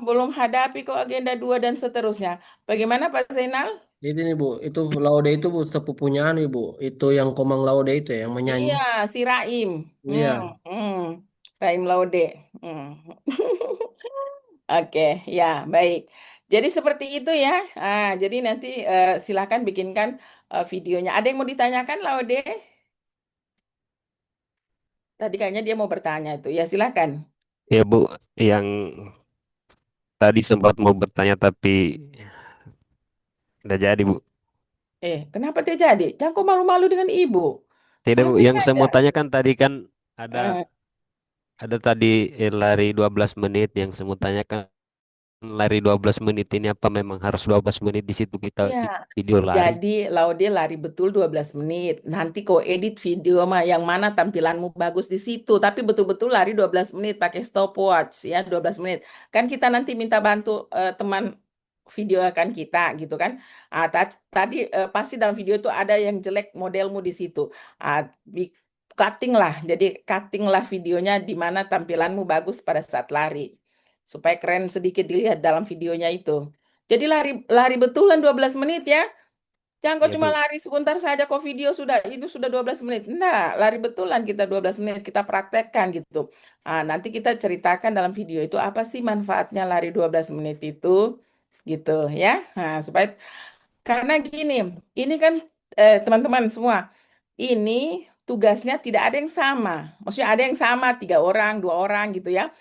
belum hadapi kok agenda 2 dan seterusnya. Bagaimana Pak Zainal? Itu nih Bu, itu Laude itu Bu sepupunya nih Bu. Itu yang Komang Laude itu ya, yang menyanyi. Iya, si Raim. Iya. Hmm. Raim Laude. Hmm. Oke, ya, baik. Jadi seperti itu ya. Jadi nanti silakan bikinkan videonya. Ada yang mau ditanyakan, Laude? Tadi kayaknya dia mau bertanya itu. Ya, silakan. Ya Bu, yang tadi sempat mau bertanya tapi udah jadi Bu. Kenapa dia jadi? Jangan kau malu-malu dengan ibu. Tidak Bu, yang Santai saya aja. mau tanya kan tadi kan ada Eh, ada tadi lari 12 menit yang saya mau tanyakan lari 12 menit ini apa memang harus 12 menit di situ kita Iya. di video lari? Jadi Laude lari betul 12 menit. Nanti kau edit video mah yang mana tampilanmu bagus di situ. Tapi betul-betul lari 12 menit pakai stopwatch ya 12 menit. Kan kita nanti minta bantu teman video kan kita gitu kan. Tadi pasti dalam video itu ada yang jelek modelmu di situ. Cutting lah. Jadi cutting lah videonya di mana tampilanmu bagus pada saat lari. Supaya keren sedikit dilihat dalam videonya itu. Jadi lari lari betulan 12 menit ya. Jangan kok Ya cuma Bu. lari sebentar saja kok video sudah itu sudah 12 menit. Nah, lari betulan kita 12 menit kita praktekkan gitu. Nanti kita ceritakan dalam video itu apa sih manfaatnya lari 12 menit itu gitu ya. Supaya karena gini, ini kan teman-teman semua, ini tugasnya tidak ada yang sama. Maksudnya ada yang sama 3 orang, 2 orang gitu ya.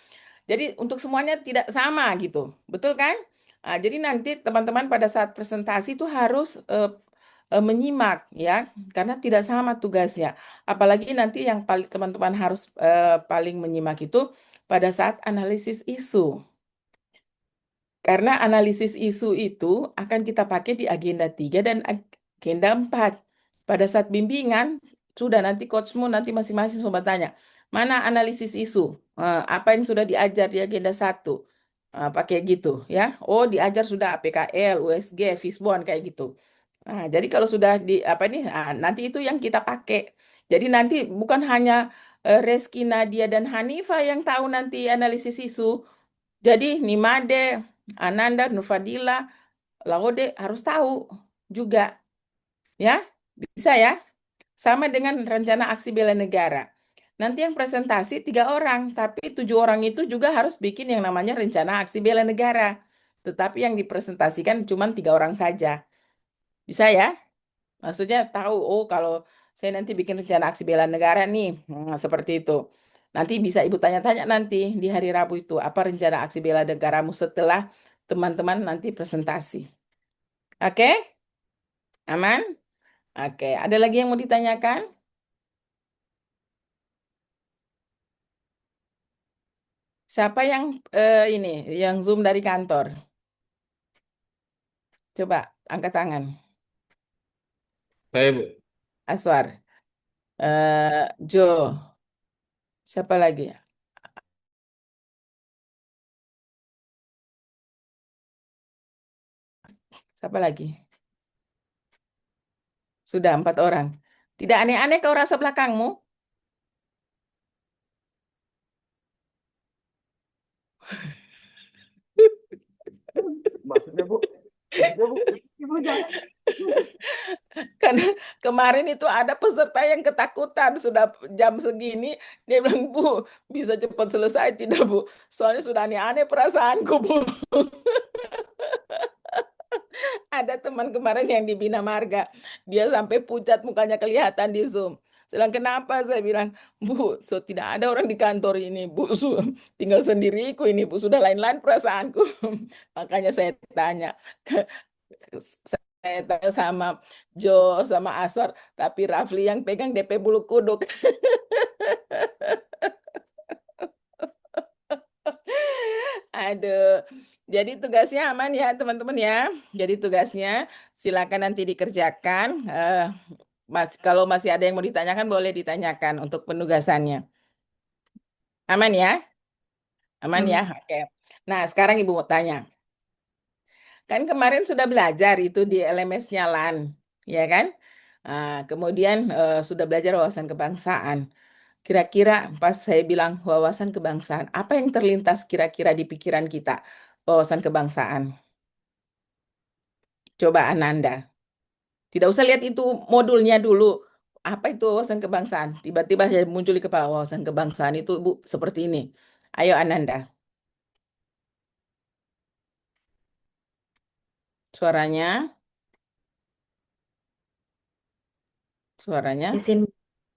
Jadi untuk semuanya tidak sama gitu, betul kan? Jadi nanti teman-teman pada saat presentasi itu harus menyimak ya, karena tidak sama tugasnya. Apalagi nanti yang paling teman-teman harus paling menyimak itu pada saat analisis isu. Karena analisis isu itu akan kita pakai di agenda 3 dan agenda 4. Pada saat bimbingan, sudah nanti coachmu nanti masing-masing sobat tanya, mana analisis isu? Apa yang sudah diajar di agenda 1? Pakai gitu ya. Oh, diajar sudah APKL, USG, Fishbone kayak gitu. Jadi kalau sudah di apa nih, nanti itu yang kita pakai. Jadi nanti bukan hanya Reski, Nadia, dan Hanifa yang tahu nanti analisis isu. Jadi Nimade, Ananda, Nurfadila, Laude harus tahu juga, ya, bisa ya. Sama dengan rencana aksi bela negara. Nanti yang presentasi 3 orang, tapi 7 orang itu juga harus bikin yang namanya rencana aksi bela negara. Tetapi yang dipresentasikan cuma 3 orang saja. Bisa ya? Maksudnya tahu, oh kalau saya nanti bikin rencana aksi bela negara nih, seperti itu. Nanti bisa Ibu tanya-tanya nanti di hari Rabu itu, apa rencana aksi bela negaramu setelah teman-teman nanti presentasi. Oke? Aman? Oke, ada lagi yang mau ditanyakan? Siapa yang ini, yang Zoom dari kantor? Coba angkat tangan. Saya Bu. Aswar. Jo. Siapa lagi? Siapa lagi? Sudah 4 orang. Tidak aneh-aneh kau rasa belakangmu? Maksudnya Bu, maksudnya Bu, Ibu jangan. Karena kemarin itu ada peserta yang ketakutan sudah jam segini, dia bilang, Bu, bisa cepat selesai tidak, Bu? Soalnya sudah aneh-aneh perasaanku, Bu. Ada teman kemarin yang di Bina Marga, dia sampai pucat mukanya kelihatan di Zoom. Saya bilang, kenapa? Saya bilang, Bu, so tidak ada orang di kantor ini, Bu. Tinggal sendiriku ini, Bu. Sudah lain-lain perasaanku. Makanya saya tanya, saya tanya sama Jo, sama Aswar, tapi Rafli yang pegang DP Bulu Kuduk. Aduh. Jadi tugasnya aman ya, teman-teman ya. Jadi tugasnya silakan nanti dikerjakan. Kalau masih ada yang mau ditanyakan, boleh ditanyakan untuk penugasannya. Aman ya? Aman ya? Aman. Oke. Nah, sekarang Ibu mau tanya. Kan kemarin sudah belajar itu di LMS-nya LAN, ya kan? Kemudian sudah belajar wawasan kebangsaan. Kira-kira pas saya bilang wawasan kebangsaan, apa yang terlintas kira-kira di pikiran kita? Wawasan kebangsaan. Coba Ananda. Tidak usah lihat itu modulnya dulu. Apa itu wawasan kebangsaan? Tiba-tiba saya muncul di kepala wawasan kebangsaan itu, Bu, seperti ini. Ayo Ananda. Suaranya, suaranya. Izin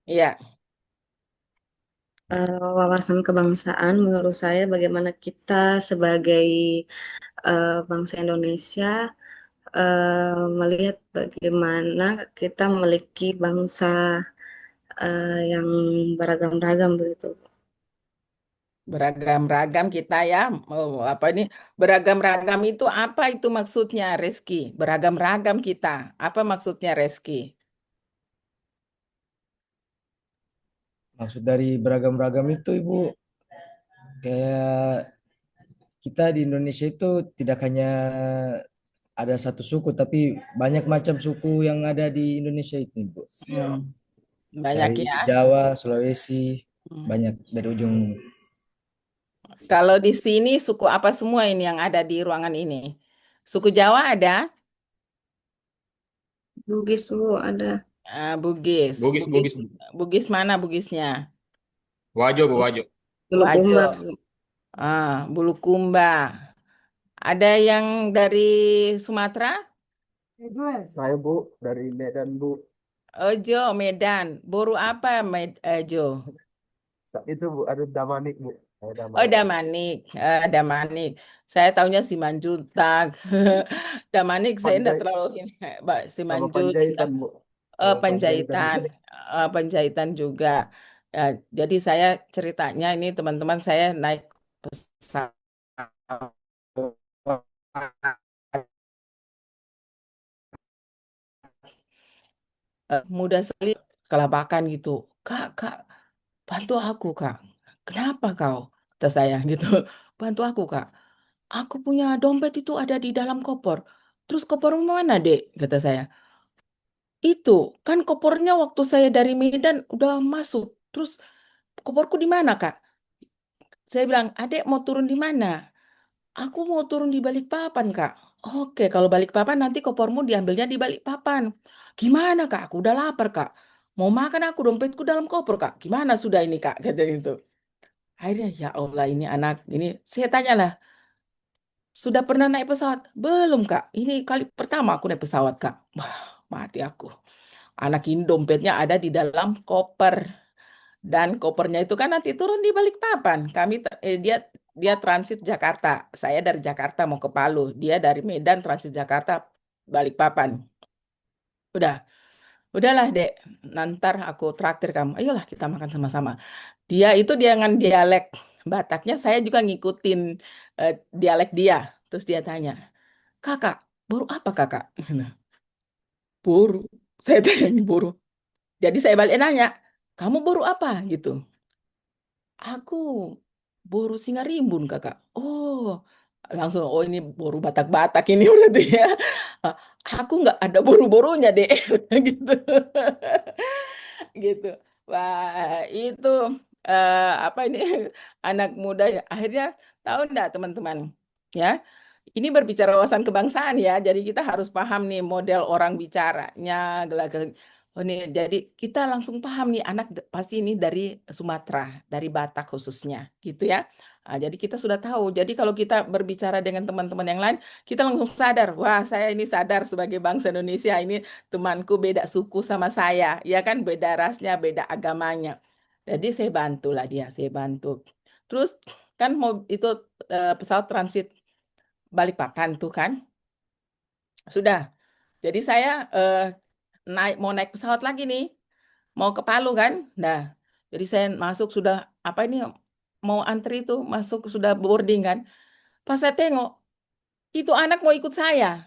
Iya, wawasan kebangsaan menurut saya bagaimana kita sebagai bangsa Indonesia melihat bagaimana kita memiliki bangsa yang beragam-ragam begitu. beragam-ragam kita ya. Apa ini? Beragam-ragam itu apa itu maksudnya, Reski? Beragam-ragam kita. Apa maksudnya, Reski? Maksud dari beragam-ragam itu Ibu, kayak kita di Indonesia itu tidak hanya ada satu suku, tapi banyak macam suku yang ada di Indonesia itu Ibu. Banyak Dari ya. Jawa, Sulawesi, Hmm. banyak dari ujung. Kalau di sini suku apa semua ini yang ada di ruangan ini? Suku Jawa ada? Bugis Bu ada. Bugis. Bugis, Bugis, Bugis. Bugis mana Bugisnya? Wajo, Bu, Wajo. Wajo. Bulukumba Bu. Bulukumba. Ada yang dari Sumatera? Saya Bu dari Medan Bu. Ojo, Medan. Boru apa, Jo? Itu Bu ada Damanik Bu. Saya Oh, Damanik. Damanik. Damanik. Saya taunya Simanjuntak. Damanik saya enggak Panjai terlalu ini. sama Simanjuntak. Panjaitan Bu. Sama Panjaitan Bu. Penjahitan. Penjahitan juga. Jadi saya ceritanya ini teman-teman saya naik pesawat. Mudah sekali kelabakan gitu. Kak, bantu aku, Kak. Kenapa kau? Kata saya gitu. Bantu aku, Kak. Aku punya dompet itu ada di dalam koper. Terus kopermu mana, Dek? Kata saya. Itu, kan kopernya waktu saya dari Medan udah masuk. Terus koperku di mana, Kak? Saya bilang, Adek mau turun di mana? Aku mau turun di Balikpapan, Kak. Oke, kalau Balikpapan nanti kopermu diambilnya di Balikpapan. Gimana, Kak? Aku udah lapar, Kak. Mau makan aku dompetku dalam koper, Kak. Gimana sudah ini, Kak? Kata gitu. Akhirnya, ya Allah ini anak. Ini saya tanyalah, sudah pernah naik pesawat? Belum, Kak. Ini kali pertama aku naik pesawat, Kak. Wah, mati aku. Anak ini dompetnya ada di dalam koper. Dan kopernya itu kan nanti turun di Balikpapan. Dia dia transit Jakarta. Saya dari Jakarta mau ke Palu. Dia dari Medan transit Jakarta Balikpapan. Udah, udahlah Dek. Nanti aku traktir kamu. Ayolah kita makan sama-sama. Dia itu dia dengan dialek Bataknya saya juga ngikutin dialek dia. Terus dia tanya, "Kakak, baru apa Kakak?" Buru. Saya tanya ini buru. Jadi saya balik nanya, "Kamu baru apa?" gitu. Aku boru Singarimbun kakak. Oh, langsung oh ini boru Batak-Batak ini berarti ya. Ah, Aku nggak ada boru-borunya deh, gitu, gitu. Wah itu apa ini anak muda ya. Akhirnya tahu nggak teman-teman, ya Ini berbicara wawasan kebangsaan ya, jadi kita harus paham nih model orang bicaranya, oh nih, jadi kita langsung paham nih anak pasti ini dari Sumatera, dari Batak khususnya, gitu ya. Jadi kita sudah tahu. Jadi kalau kita berbicara dengan teman-teman yang lain, kita langsung sadar, wah saya ini sadar sebagai bangsa Indonesia, ini temanku beda suku sama saya, ya kan beda rasnya, beda agamanya. Jadi saya bantulah dia, saya bantu. Terus kan mau itu pesawat transit Balikpapan tuh kan. Sudah. Jadi saya mau naik pesawat lagi nih. Mau ke Palu kan. Nah, jadi saya masuk sudah apa ini mau antri tuh masuk sudah boarding kan. Pas saya tengok itu anak mau ikut saya.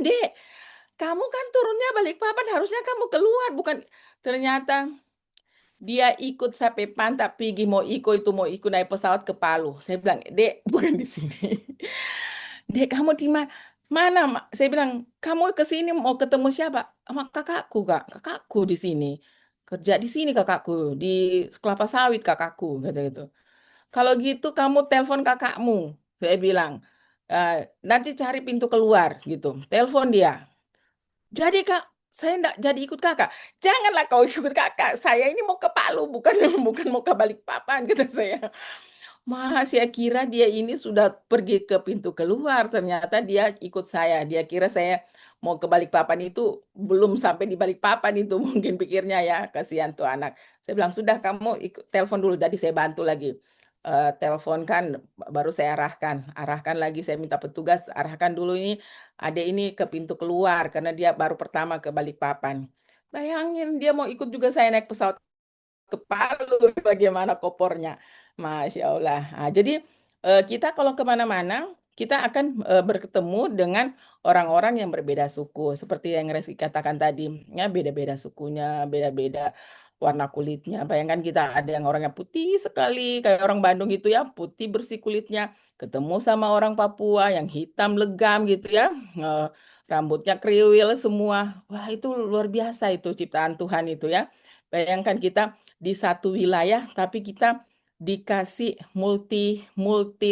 Dek, kamu kan turunnya Balikpapan harusnya kamu keluar bukan ternyata dia ikut sampai Pantai Pigi mau ikut naik pesawat ke Palu. Saya bilang, Dek, bukan di sini. Dek, kamu di mana? Mana, Mak? Saya bilang, kamu ke sini mau ketemu siapa? Sama kakakku, Kak. Kakakku di sini. Kerja di sini kakakku, di kelapa sawit kakakku, kata gitu. Kalau gitu kamu telepon kakakmu, saya bilang. Nanti cari pintu keluar gitu. Telepon dia. Jadi Kak, saya enggak jadi ikut Kakak. Janganlah kau ikut Kakak. Saya ini mau ke Palu, bukan bukan mau ke Balikpapan, kata saya. Saya kira dia ini sudah pergi ke pintu keluar, ternyata dia ikut saya. Dia kira saya mau ke Balikpapan itu belum sampai di Balikpapan itu mungkin pikirnya ya, kasihan tuh anak. Saya bilang sudah kamu ikut telepon dulu, jadi saya bantu lagi. Teleponkan, baru saya arahkan lagi saya minta petugas arahkan dulu ini adek ini ke pintu keluar karena dia baru pertama ke Balikpapan. Bayangin dia mau ikut juga saya naik pesawat ke Palu bagaimana kopornya. Masya Allah. Jadi kita kalau kemana-mana, kita akan bertemu dengan orang-orang yang berbeda suku. Seperti yang Reski katakan tadi, ya beda-beda sukunya, beda-beda warna kulitnya. Bayangkan kita ada yang orangnya putih sekali, kayak orang Bandung gitu ya, putih bersih kulitnya. Ketemu sama orang Papua yang hitam legam gitu ya, rambutnya kriwil semua. Wah itu luar biasa itu ciptaan Tuhan itu ya. Bayangkan kita di satu wilayah tapi kita dikasih multi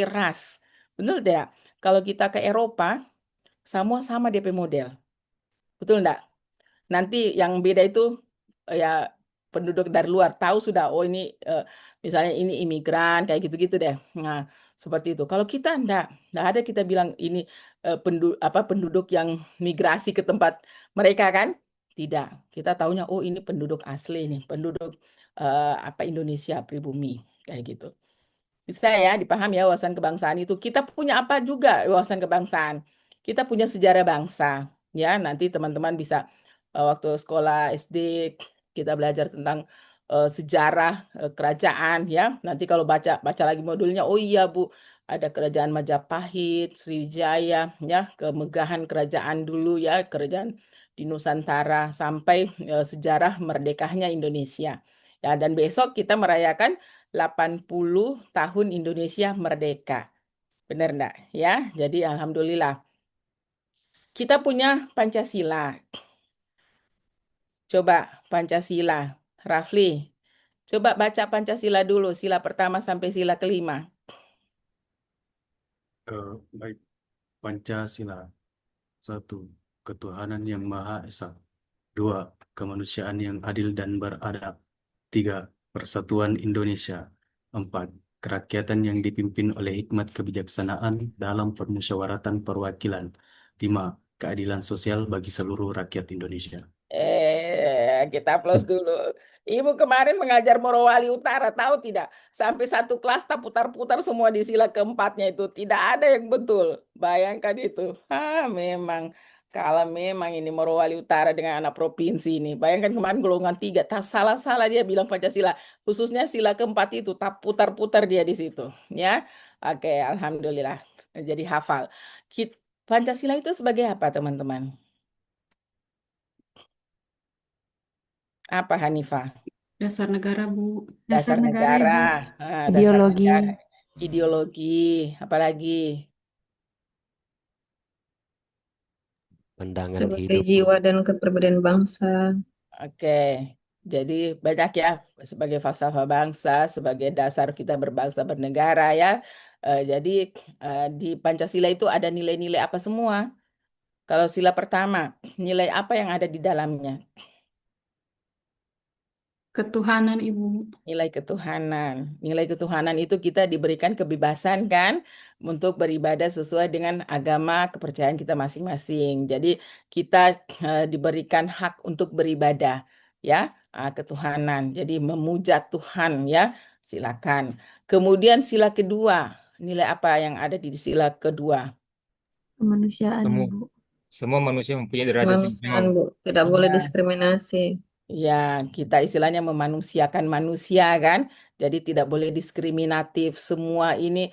ras. Betul tidak? Kalau kita ke Eropa, semua sama DP model. Betul enggak? Nanti yang beda itu ya penduduk dari luar tahu sudah oh ini misalnya ini imigran kayak gitu-gitu deh. Nah, seperti itu. Kalau kita enggak ada kita bilang ini penduduk yang migrasi ke tempat mereka kan? Tidak. Kita tahunya oh ini penduduk asli nih, penduduk Indonesia pribumi kayak gitu. Bisa ya dipahami ya wawasan kebangsaan itu. Kita punya apa juga wawasan kebangsaan? Kita punya sejarah bangsa. Ya, nanti teman-teman bisa waktu sekolah SD kita belajar tentang sejarah kerajaan ya. Nanti kalau baca lagi modulnya, oh iya Bu, ada kerajaan Majapahit, Sriwijaya ya, kemegahan kerajaan dulu ya, kerajaan di Nusantara sampai sejarah merdekahnya Indonesia. Ya, dan besok kita merayakan 80 tahun Indonesia merdeka. Benar enggak? Ya, jadi alhamdulillah. Kita punya Pancasila. Coba Pancasila. Rafli, coba baca Pancasila dulu, sila pertama sampai sila kelima. Baik, Pancasila. 1. Ketuhanan yang Maha Esa. 2. Kemanusiaan yang adil dan beradab. 3. Persatuan Indonesia. 4. Kerakyatan yang dipimpin oleh hikmat kebijaksanaan dalam permusyawaratan perwakilan. 5. Keadilan sosial bagi seluruh rakyat Indonesia. Kita applause dulu. Ibu kemarin mengajar Morowali Utara, tahu tidak? Sampai satu kelas tak putar-putar semua di sila keempatnya itu. Tidak ada yang betul. Bayangkan itu. Memang. Kalau memang ini Morowali Utara dengan anak provinsi ini. Bayangkan kemarin golongan 3. Tak salah-salah dia bilang Pancasila. Khususnya sila keempat itu. Tak putar-putar dia di situ. Ya. Oke, alhamdulillah. Jadi hafal. Pancasila itu sebagai apa teman-teman? Apa Hanifah? Dasar negara, Bu. Dasar Dasar negara, negara. Ibu. Dasar Ideologi. negara. Ideologi. Apalagi? Pandangan Sebagai hidup. jiwa dan keperbedaan bangsa. Oke. Jadi banyak ya sebagai falsafah bangsa, sebagai dasar kita berbangsa bernegara ya. Jadi di Pancasila itu ada nilai-nilai apa semua? Kalau sila pertama, nilai apa yang ada di dalamnya? Ketuhanan Ibu. Nilai ketuhanan. Nilai ketuhanan itu kita diberikan kebebasan kan untuk beribadah sesuai dengan agama kepercayaan kita masing-masing. Jadi kita diberikan hak untuk beribadah ya, ketuhanan. Jadi memuja Tuhan ya, silakan. Kemudian sila kedua, nilai apa yang ada di sila kedua? Kemanusiaan Semua Ibu. semua manusia mempunyai derajat yang sama. Kemanusiaan, Bu. Tidak boleh Iya. diskriminasi. Ya, kita istilahnya memanusiakan manusia kan. Jadi tidak boleh diskriminatif. Semua ini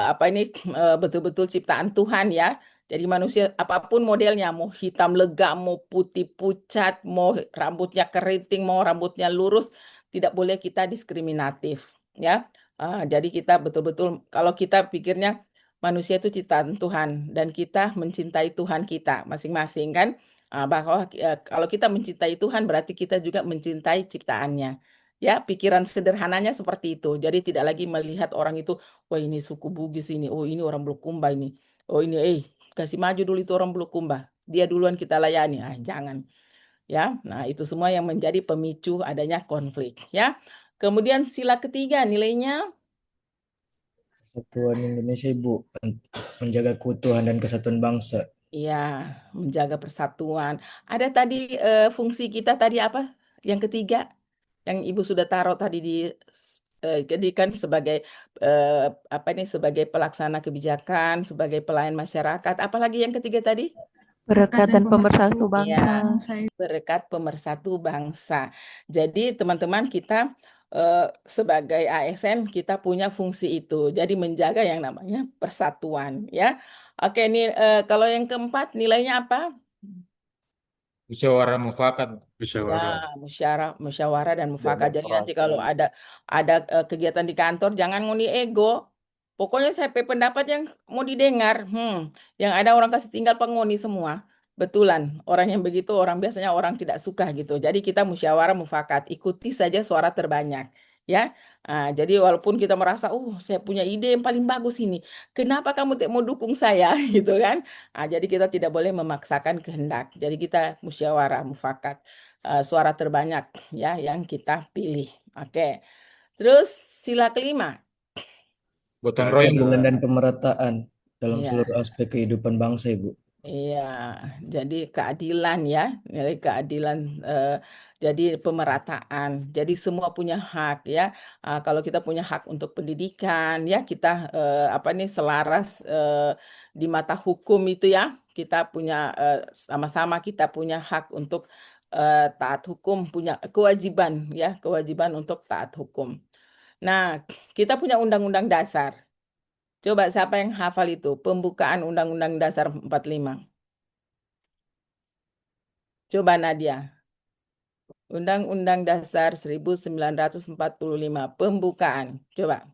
apa ini betul-betul ciptaan Tuhan ya. Jadi manusia apapun modelnya, mau hitam legam, mau putih pucat, mau rambutnya keriting, mau rambutnya lurus, tidak boleh kita diskriminatif ya. Jadi kita betul-betul kalau kita pikirnya manusia itu ciptaan Tuhan dan kita mencintai Tuhan kita masing-masing kan. Bahwa kalau kita mencintai Tuhan berarti kita juga mencintai ciptaannya. Ya, pikiran sederhananya seperti itu. Jadi tidak lagi melihat orang itu, wah ini suku Bugis ini, oh ini orang Bulukumba ini. Oh ini, kasih maju dulu itu orang Bulukumba. Dia duluan kita layani. Jangan. Ya, nah itu semua yang menjadi pemicu adanya konflik. Ya, kemudian sila ketiga nilainya Kesatuan Indonesia Ibu, menjaga keutuhan dan kesatuan bangsa. ya menjaga persatuan. Ada tadi fungsi kita tadi apa? Yang ketiga? Yang Ibu sudah taruh tadi jadi kan sebagai apa ini sebagai pelaksana kebijakan, sebagai pelayan masyarakat. Apalagi yang ketiga tadi? Berkat dan pemersatu Iya, bangsa. berkat pemersatu bangsa. Jadi teman-teman kita sebagai ASN kita punya fungsi itu. Jadi menjaga yang namanya persatuan ya. Oke, ini kalau yang keempat nilainya apa? Musyawarah mufakat. Ya, Musyawarah. musyawarah dan mufakat. Jadi nanti kalau ada kegiatan di kantor jangan ngundi ego. Pokoknya saya pendapat yang mau didengar. Yang ada orang kasih tinggal penghuni semua. Betulan, orang yang begitu orang biasanya orang tidak suka gitu. Jadi kita musyawarah mufakat, ikuti saja suara terbanyak. Ya, jadi walaupun kita merasa, saya punya ide yang paling bagus ini, kenapa kamu tidak mau dukung saya, gitu kan? Jadi kita tidak boleh memaksakan kehendak. Jadi kita musyawarah mufakat, suara terbanyak ya yang kita pilih. Oke, terus sila kelima. Gotong royong. Keadilan dan pemerataan dalam Iya. seluruh aspek kehidupan bangsa Ibu. Iya, jadi keadilan ya, nilai keadilan, jadi pemerataan, jadi semua punya hak ya. Kalau kita punya hak untuk pendidikan ya, kita apa nih selaras di mata hukum itu ya, kita punya sama-sama kita punya hak untuk taat hukum, punya kewajiban ya, kewajiban untuk taat hukum. Nah, kita punya undang-undang dasar. Coba siapa yang hafal itu? Pembukaan Undang-Undang Dasar 45. Coba Nadia. Undang-Undang Dasar 1945. Pembukaan. Coba.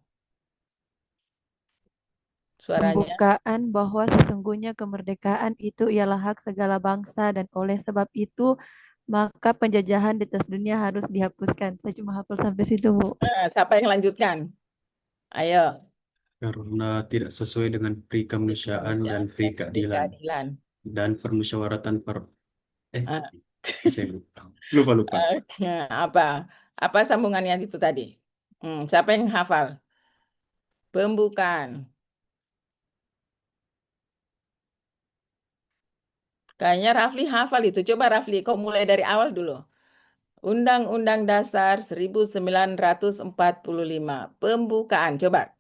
Suaranya. Pembukaan bahwa sesungguhnya kemerdekaan itu ialah hak segala bangsa dan oleh sebab itu maka penjajahan di atas dunia harus dihapuskan. Saya cuma hafal sampai situ, Bu. Siapa yang lanjutkan? Ayo. Karena tidak sesuai dengan pri kemanusiaan dan pri keadilan Keadilan. dan permusyawaratan Ah. saya lupa. Apa? Apa sambungannya itu tadi? Siapa yang hafal? Pembukaan. Kayaknya Rafli hafal itu. Coba Rafli, kau mulai dari awal dulu. Undang-Undang Dasar 1945. Pembukaan. Coba.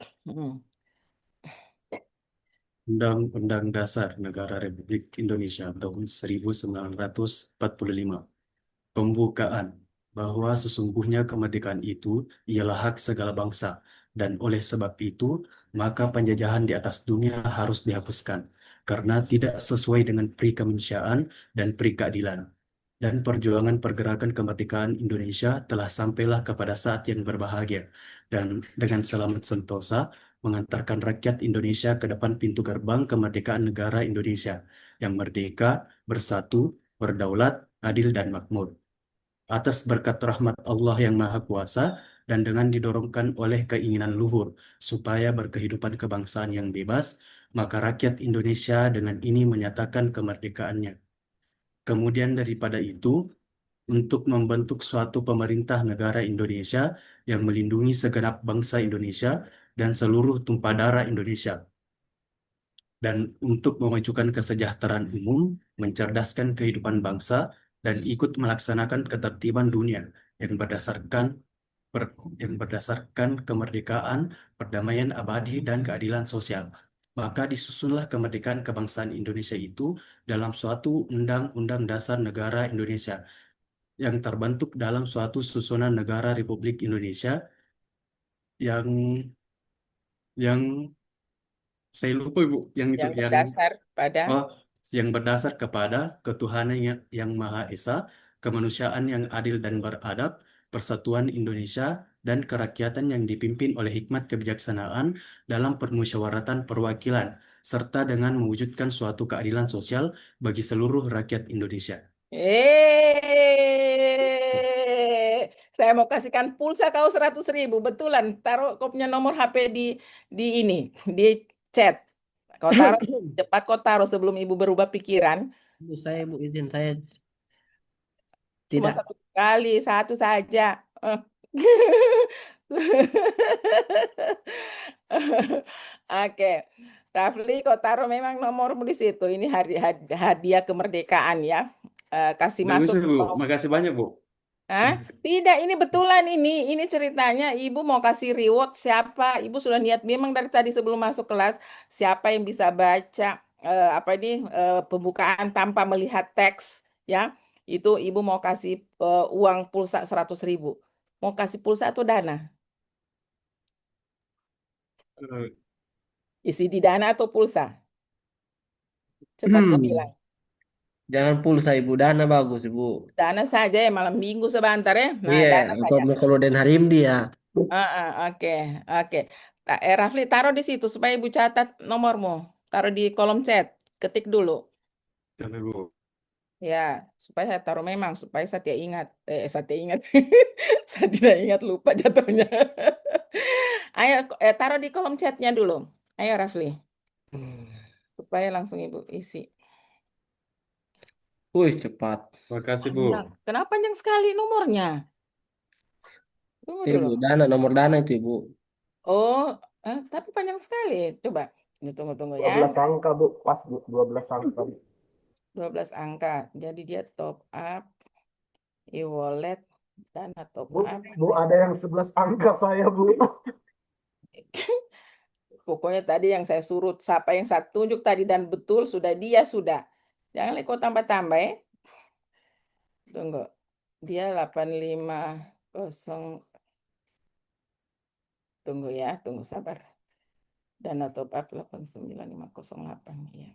Undang-Undang Dasar Negara Republik Indonesia tahun 1945. Pembukaan bahwa sesungguhnya kemerdekaan itu ialah hak segala bangsa dan oleh sebab itu maka penjajahan di atas dunia harus dihapuskan karena tidak sesuai dengan pri kemanusiaan dan pri keadilan. Dan perjuangan pergerakan kemerdekaan Indonesia telah sampailah kepada saat yang berbahagia dan dengan selamat sentosa mengantarkan rakyat Indonesia ke depan pintu gerbang kemerdekaan negara Indonesia yang merdeka, bersatu, berdaulat, adil dan makmur. Atas berkat rahmat Allah yang Maha Kuasa dan dengan didorongkan oleh keinginan luhur supaya berkehidupan kebangsaan yang bebas, maka rakyat Indonesia dengan ini menyatakan kemerdekaannya. Kemudian daripada itu, untuk membentuk suatu pemerintah negara Indonesia yang melindungi segenap bangsa Indonesia dan seluruh tumpah darah Indonesia, dan untuk memajukan kesejahteraan umum, mencerdaskan kehidupan bangsa, dan ikut melaksanakan ketertiban dunia yang berdasarkan kemerdekaan, perdamaian abadi, dan keadilan sosial. Maka disusunlah kemerdekaan kebangsaan Indonesia itu dalam suatu Undang-Undang Dasar Negara Indonesia yang terbentuk dalam suatu susunan negara Republik Indonesia yang yang saya lupa Ibu yang itu Yang berdasar pada oh, yang berdasar kepada ketuhanan yang Maha Esa, kemanusiaan yang adil dan beradab, persatuan Indonesia, dan kerakyatan yang dipimpin oleh hikmat kebijaksanaan dalam permusyawaratan perwakilan, serta dengan mewujudkan suatu keadilan sosial bagi seluruh rakyat Indonesia. Saya mau kasihkan pulsa kau 100.000. Betulan, taruh kau punya nomor HP di ini, di chat. Kau taruh cepat, kau taruh sebelum ibu berubah pikiran. Bu izin saya Cuma tidak. satu kali, satu saja. Oke, Rafli, kau taruh memang nomormu di situ. Ini hadiah kemerdekaan ya. Kasih Nggak masuk. bisa Bu, makasih banyak Bu. Hah? Tidak, ini betulan ini ceritanya. Ibu mau kasih reward siapa? Ibu sudah niat memang dari tadi sebelum masuk kelas siapa yang bisa baca apa ini pembukaan tanpa melihat teks ya. Itu ibu mau kasih uang pulsa 100.000. Mau kasih pulsa atau dana? Eh, Isi di dana atau pulsa? Cepat kau bilang. Jangan pulsa Ibu, dana bagus Ibu. Dana saja ya malam minggu sebentar ya. Nah, Iya, dana saja. kalau Den Harim dia. Oke, oke. Rafli taruh di situ supaya ibu catat nomormu. Taruh di kolom chat. Ketik dulu. Sampai Bu. Ya, supaya saya taruh memang supaya saya tidak ingat. Saya tidak ingat. Saya tidak ingat lupa jatuhnya. Ayo, taruh di kolom chatnya dulu. Ayo, Rafli. Supaya langsung ibu isi. Wih, cepat. Makasih Bu. Kenapa panjang sekali nomornya? Tunggu dulu. Ibu, nomor dana itu Ibu. Oh, tapi panjang sekali. Coba. Tunggu ya. 12 angka Bu, pas Bu, 12 angka. 12 angka. Jadi dia top up, e-wallet, dana top Bu, up. Bu ada yang 11 angka saya Bu. Pokoknya tadi yang saya suruh, siapa yang saya tunjuk tadi dan betul, sudah dia sudah. Jangan kau tambah-tambah ya. Tunggu. Dia 850. Tunggu ya, tunggu sabar. Dana top up 89508 ya.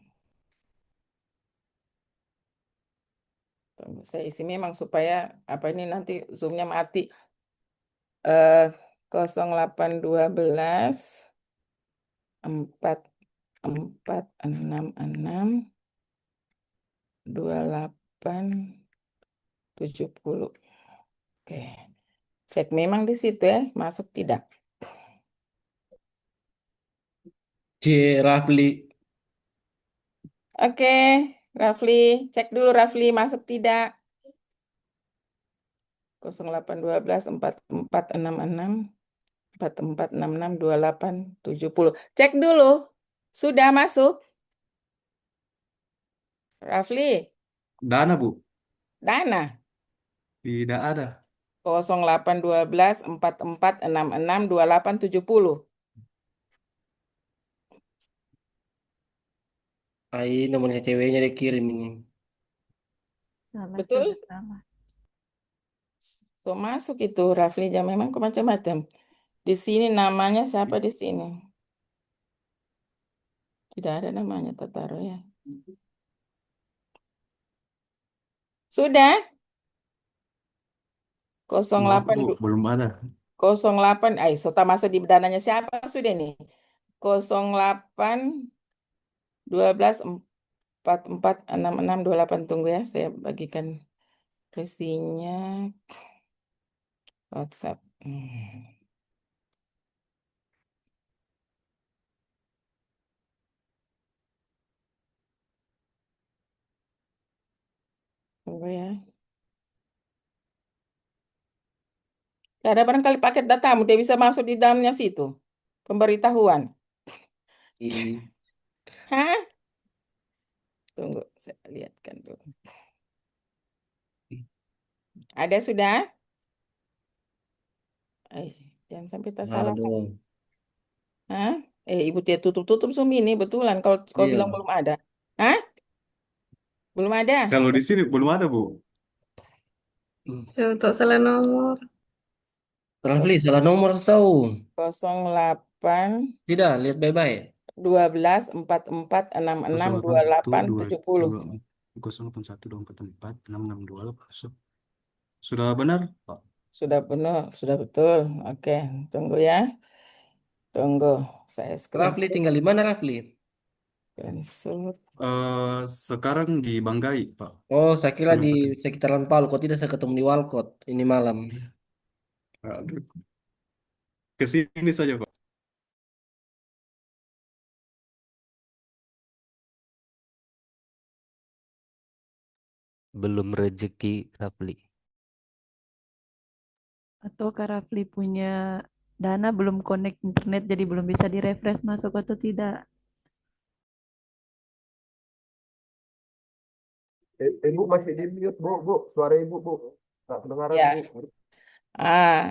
Tunggu, saya isi memang supaya apa ini nanti zoomnya mati. 0812 4466 2870. Oke. Cek memang di situ ya, masuk tidak? Rafli. Oke, Rafli, cek dulu Rafli masuk tidak? 0812 4466 4466 2870. Cek dulu. Sudah masuk? Rafli, Dana Bu, dana. tidak ada. 0812 4466 2870. Ini nomornya ceweknya dikirim ini. Salah, Betul? salah. Kok masuk itu Rafli jam memang kok macam-macam. Di sini namanya siapa di sini? Tidak ada namanya Tataro ya. Sudah? Maaf 08 Bu, belum ada. 08 Sota masuk di dananya siapa sudah nih? 08 12 44 66 28 tunggu ya, saya bagikan resinya WhatsApp. Hmm. Tunggu ya. Gak ada barangkali paket datamu, dia bisa masuk di dalamnya situ. Pemberitahuan. Hah? Tunggu, saya lihatkan dulu. Ada sudah? Jangan sampai tersalah. Aduh, Hah? Ibu dia tutup-tutup Zoom ini betulan. Kalau kau bilang iya. belum ada. Hah? Belum ada? Kalau di sini belum ada, Bu. Untuk salah nomor. Rafli, salah nomor tahu. 08 Tidak, lihat baik-baik. 12 44 66 28 70. 081 Sudah benar, Pak? Sudah penuh, sudah betul. Oke, tunggu ya. Tunggu, saya Rafli tinggal di mana, Rafli? screenshot. Sekarang di Banggai, Pak. Oh, saya kira di Penempatan. sekitaran Palu. Kok tidak saya ketemu di Walcott ini malam. Aduh. Ke sini saja, Pak. Belum rezeki Rafli. Atau Kak Rafli punya dana belum connect internet jadi belum bisa di-refresh masuk atau tidak? Ibu masih di mute, Bu. Bu, suara Ibu, Bu. Nggak kedengaran, Ya. Bu.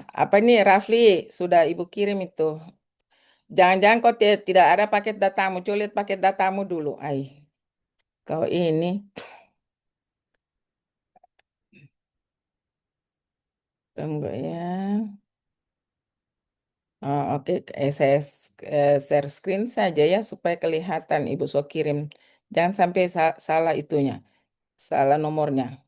Apa nih Rafli? Sudah Ibu kirim itu. Jangan-jangan kau tidak ada paket datamu. Coba lihat paket datamu dulu. Kau ini. Tunggu ya. Oh, oke. Saya share screen saja ya supaya kelihatan Ibu so kirim. Jangan sampai salah itunya. Salah nomornya.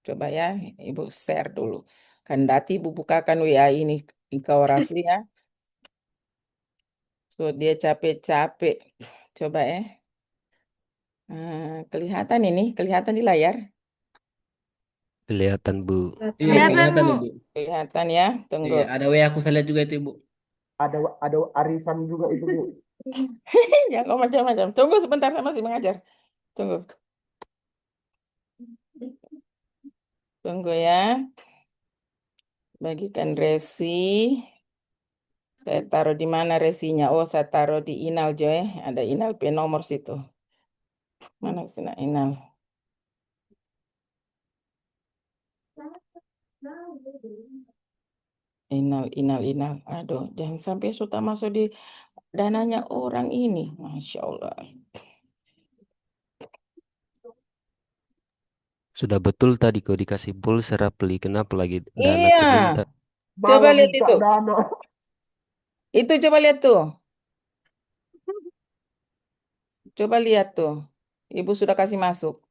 Coba ya, Ibu share dulu. Kendati Ibu bukakan WA ini kau Rafli ya. So, dia capek-capek. Coba ya. Kelihatan ini, kelihatan di layar. Kelihatan, Bu. Iya, Kelihatan, kelihatan, Bu. Ibu. Kelihatan ya. Tunggu. Iya, ada WA aku saya lihat juga itu, Ibu. Ada arisan juga itu, Bu. Ya, kok macam-macam. Tunggu sebentar, saya masih mengajar. Tunggu. Tunggu ya. Bagikan resi. Saya taruh di mana resinya? Oh, saya taruh di Inal Joy. Ada Inal P nomor situ. Mana sini Inal? Inal. Aduh, jangan sampai sudah masuk di dananya orang ini. Masya Allah. Sudah betul tadi kau dikasih pulsa Rafli. Kenapa lagi dana Iya. keminta? Coba Malah lihat minta itu. dana. Itu coba lihat tuh. Coba lihat tuh. Ibu sudah kasih masuk.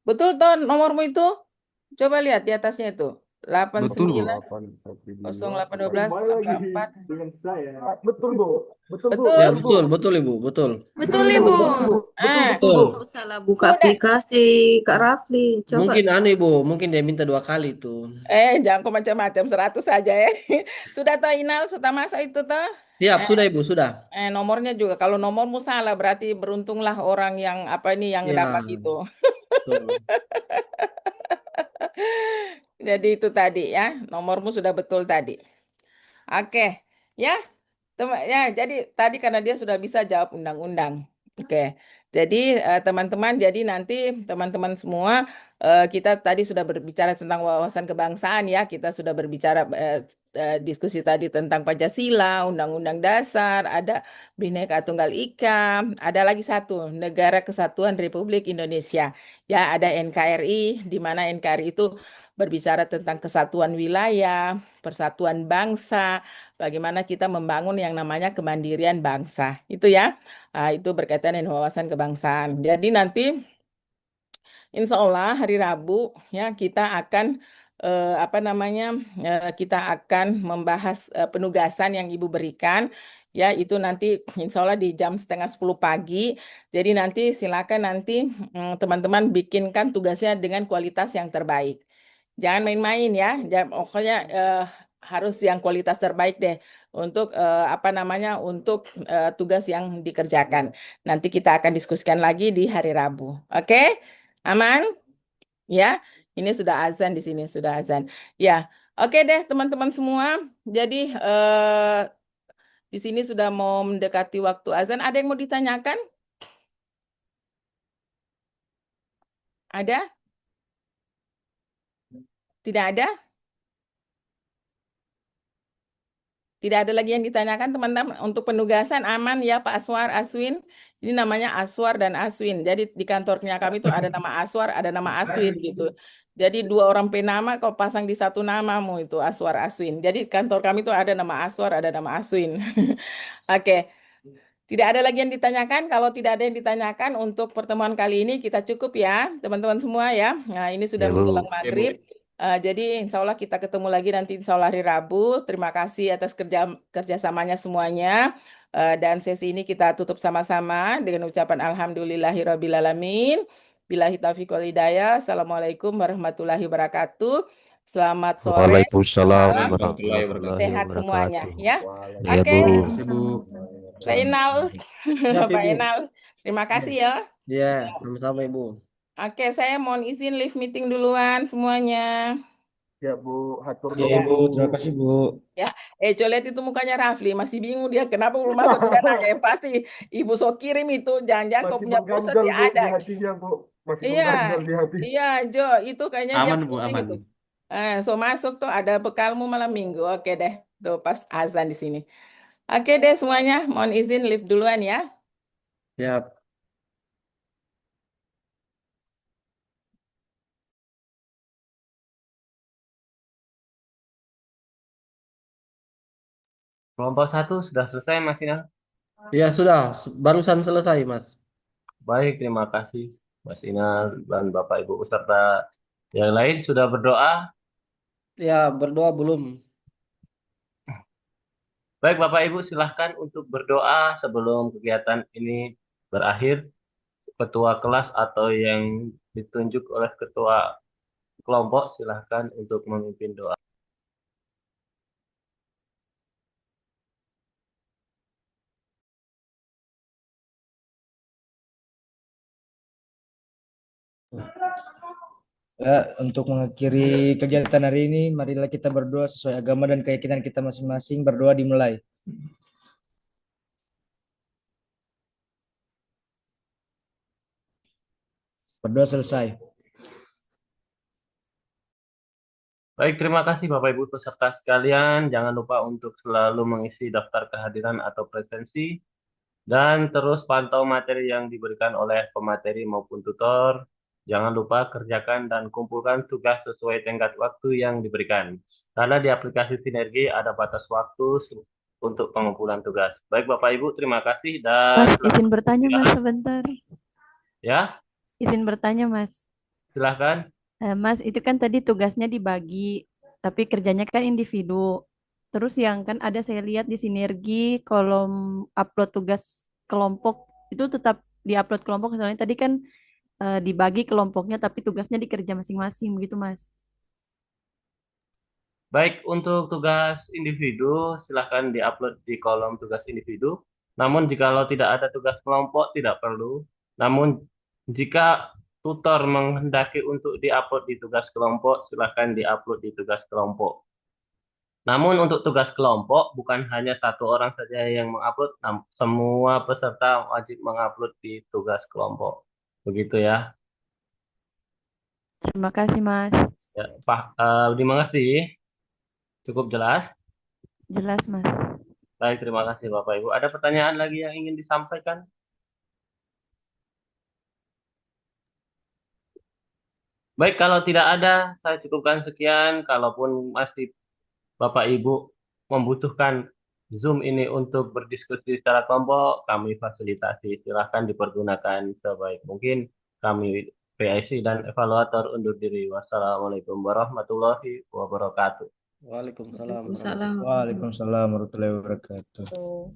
Betul toh nomormu itu? Coba lihat di atasnya itu. Betul, Bu. 89 0812 Kembali lagi 44. dengan saya. Betul, Bu. Betul, Bu. Betul. Ya, Betul, Bu. betul, Ibu, betul. Betul, Ibu. Betul, Ah, betul, Bu. Betul. Salah buka sudah. aplikasi, Kak Rafli. Coba. Mungkin aneh, Ibu, mungkin dia minta 2 kali tuh. Jangan kok macam-macam 100 saja ya. Sudah toh Inal, sudah masuk itu toh? Siap, sudah, Ibu, sudah. Nomornya juga. Kalau nomormu salah berarti beruntunglah orang yang apa ini yang Ya, dapat itu. betul. Jadi itu tadi ya, nomormu sudah betul tadi. Oke, ya, ya. Jadi tadi karena dia sudah bisa jawab undang-undang. Oke, jadi teman-teman, jadi nanti teman-teman semua kita tadi sudah berbicara tentang wawasan kebangsaan ya. Kita sudah berbicara diskusi tadi tentang Pancasila, Undang-Undang Dasar, ada Bhinneka Tunggal Ika, ada lagi satu Negara Kesatuan Republik Indonesia. Ya, ada NKRI, di mana NKRI itu berbicara tentang kesatuan wilayah, persatuan bangsa, bagaimana kita membangun yang namanya kemandirian bangsa. Itu ya, itu berkaitan dengan wawasan kebangsaan. Jadi nanti insya Allah hari Rabu ya kita akan apa namanya kita akan membahas penugasan yang Ibu berikan ya itu nanti insya Allah di jam setengah 10 pagi. Jadi nanti silakan nanti teman-teman bikinkan tugasnya dengan kualitas yang terbaik. Jangan main-main ya. Pokoknya harus yang kualitas terbaik deh untuk apa namanya untuk tugas yang dikerjakan. Nanti kita akan diskusikan lagi di hari Rabu. Oke? Aman? Ya, ini sudah azan di sini, sudah azan. Ya, oke deh teman-teman semua. Jadi di sini sudah mau mendekati waktu azan. Ada yang mau ditanyakan? Ada? Tidak ada? Tidak ada lagi yang ditanyakan teman-teman. Untuk penugasan aman ya Pak Aswar, Aswin. Ini namanya Aswar dan Aswin. Jadi di kantornya kami itu ada nama Aswar, ada nama Aswin gitu. Jadi dua orang penama kau pasang di satu namamu itu Aswar Aswin. Jadi kantor kami itu ada nama Aswar, ada nama Aswin. Oke. Tidak ada lagi yang ditanyakan. Kalau tidak ada yang ditanyakan untuk pertemuan kali ini kita cukup ya teman-teman semua ya. Nah ini sudah Ya, Bu. menjelang Oke, Bu. maghrib. Jadi insya Allah kita ketemu lagi nanti insya Allah hari Rabu. Terima kasih atas kerjasamanya semuanya. Dan sesi ini kita tutup sama-sama dengan ucapan Alhamdulillahirrabbilalamin. Billahi taufiq wal hidayah. Assalamualaikum warahmatullahi wabarakatuh. Selamat sore, Waalaikumsalam malam, Warahmatullahi warahmatullahi wabarakatuh. sehat semuanya wabarakatuh. ya. Ya, Oke, Bu. Terima kasih, Bu. Pak Inal, Siap, Pak Ibu. Inal, terima kasih ya. Ya, sama-sama Ibu. Oke, saya mohon izin live meeting duluan semuanya. Ya Bu, hatur Ya Ya, nuhun Ibu, Bu. terima kasih Bu. ya. Coba lihat itu mukanya Rafli, masih bingung dia kenapa belum masuk ke kanalnya. Yang pasti Ibu so kirim itu, jangan-jangan kau Masih punya pulsa mengganjal Bu ada. di hatinya Bu. Masih Iya, mengganjal di hati. iya Jo, itu kayaknya dia Aman, Bu, pusing aman. itu. So masuk tuh ada bekalmu malam minggu. Oke deh, tuh pas azan di sini. Oke deh semuanya, mohon izin live duluan ya. Siap. Kelompok satu sudah selesai Mas Inal? Ya sudah, barusan selesai Mas. Baik, terima kasih Mas Inal dan Bapak Ibu peserta yang lain sudah berdoa. Ya, berdoa belum. Baik Bapak Ibu silahkan untuk berdoa sebelum kegiatan ini berakhir. Ketua kelas atau yang ditunjuk oleh ketua kelompok silahkan untuk memimpin doa. Ya, untuk mengakhiri kegiatan hari ini, marilah kita berdoa sesuai agama dan keyakinan kita masing-masing. Berdoa dimulai. Berdoa selesai. Baik, terima kasih Bapak Ibu peserta sekalian. Jangan lupa untuk selalu mengisi daftar kehadiran atau presensi dan terus pantau materi yang diberikan oleh pemateri maupun tutor. Jangan lupa kerjakan dan kumpulkan tugas sesuai tenggat waktu yang diberikan. Karena di aplikasi Sinergi ada batas waktu untuk pengumpulan tugas. Baik Bapak Ibu, terima kasih dan Mas, izin bertanya Mas sebentar. ya, Izin bertanya Mas. silahkan. Mas, itu kan tadi tugasnya dibagi, tapi kerjanya kan individu. Terus yang kan ada saya lihat di Sinergi kolom upload tugas kelompok itu tetap diupload kelompok. Soalnya tadi kan dibagi kelompoknya, tapi tugasnya dikerja masing-masing begitu Mas. Baik, untuk tugas individu silahkan diupload di kolom tugas individu. Namun jikalau tidak ada tugas kelompok tidak perlu. Namun jika tutor menghendaki untuk diupload di tugas kelompok, silahkan diupload di tugas kelompok. Namun untuk tugas kelompok bukan hanya satu orang saja yang mengupload, semua peserta wajib mengupload di tugas kelompok. Begitu ya. Terima kasih Mas. Ya, dimengerti? Cukup jelas? Jelas Mas. Baik, terima kasih Bapak Ibu. Ada pertanyaan lagi yang ingin disampaikan? Baik, kalau tidak ada, saya cukupkan sekian. Kalaupun masih Bapak Ibu membutuhkan Zoom ini untuk berdiskusi secara kelompok, kami fasilitasi. Silahkan dipergunakan sebaik mungkin. Kami PIC dan evaluator undur diri. Wassalamualaikum warahmatullahi wabarakatuh. Waalaikumsalam. Waalaikumsalam. Waalaikumsalam warahmatullahi wabarakatuh. Tuh.